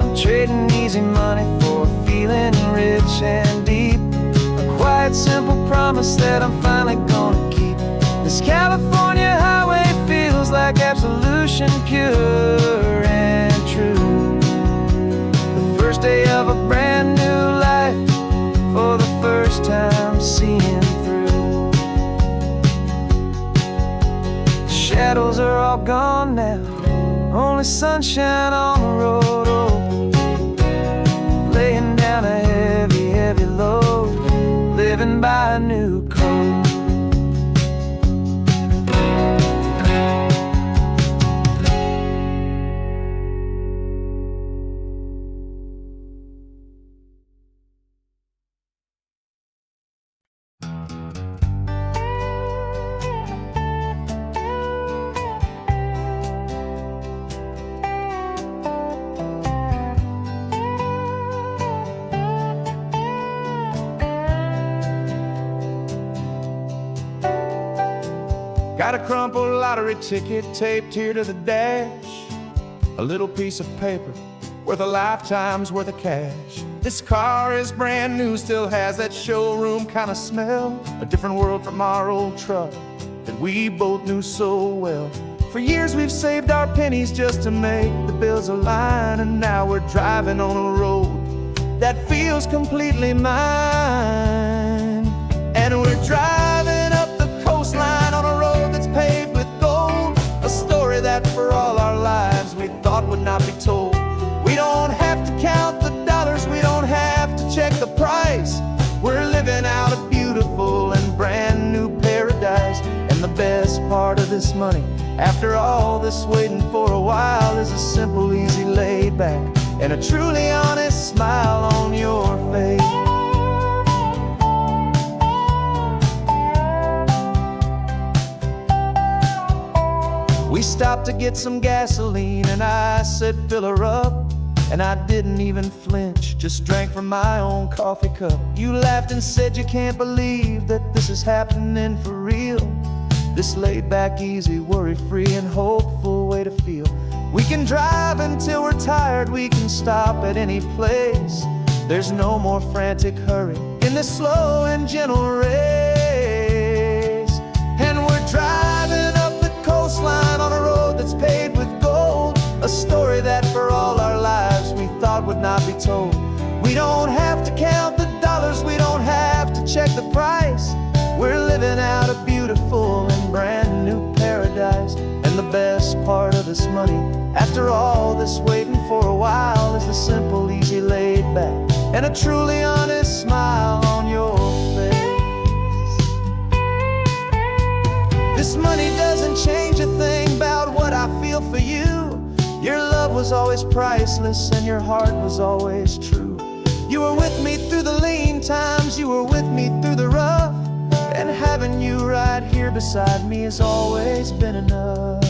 I'm trading easy money for a feeling rich and deep, a quiet, simple promise that I'm finally gonna keep. This California highway feels like absolution, pure and true. The first day of a brand new life, for the first time seeing through. The shadows are all gone now, only sunshine on the road. Oh, laying down a heavy, heavy load, living by a new code. Got a crumpled lottery ticket taped here to the dash, a little piece of paper worth a lifetime's worth of cash. This car is brand new, still has that showroom kind of smell, a different world from our old truck that we both knew so well. For years we've saved our pennies just to make the bills align, and now we're driving on a road that feels completely mine. And we're driving up the coastline on a road that's paved with gold, a story that that for all our lives we thought would not be told. We don't have to count the dollars, we don't have to check the price. We're living out a beautiful and brand new paradise. And the best part of this money, after all this waiting for a while, is a simple, easy, laid back, and a truly honest smile on your face. We stopped to get some gasoline and I said fill her up. And I didn't even flinch, just drank from my own coffee cup. You laughed and said you can't believe that this is happening for real. This laid back, easy, worry-free and hopeful way to feel. We can drive until we're tired, we can stop at any place. There's no more frantic hurry in this slow and gentle race. And we're driving up the coastline on a road that's paved with gold, a story that for all our lives we thought would not be told. We don't have to count the dollars, we don't have to check the price. We're living out a beautiful and brand new paradise. And the best part of this money, after all this waiting for a while, is the simple, easy, laid back, and a truly honest smile on your face. This money doesn't change a thing about what I feel for you. Your love was always priceless and your heart was always true. You were with me through the lean times, you were with me through the rough. And having you right here beside me has always been enough.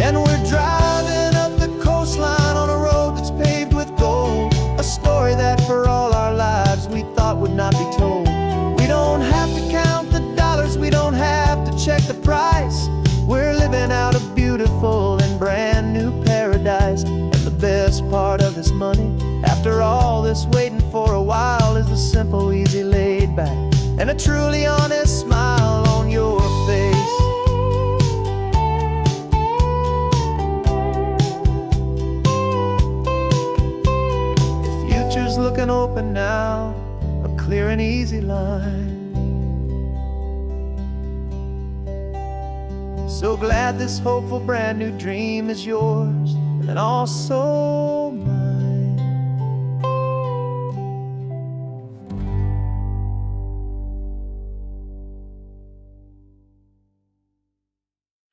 And we're driving up the coastline on a road that's paved with gold, a story that for all our lives we thought would not be told. We don't have to count the dollars, we don't have to check the price. We're living out a beautiful and brand new paradise. And the best part of this money, after all this waiting for a while, is the simple, easy, laid back, and a truly honest smile on your face. Looking open now, a clear and easy line. So glad this hopeful brand new dream is yours, and also mine.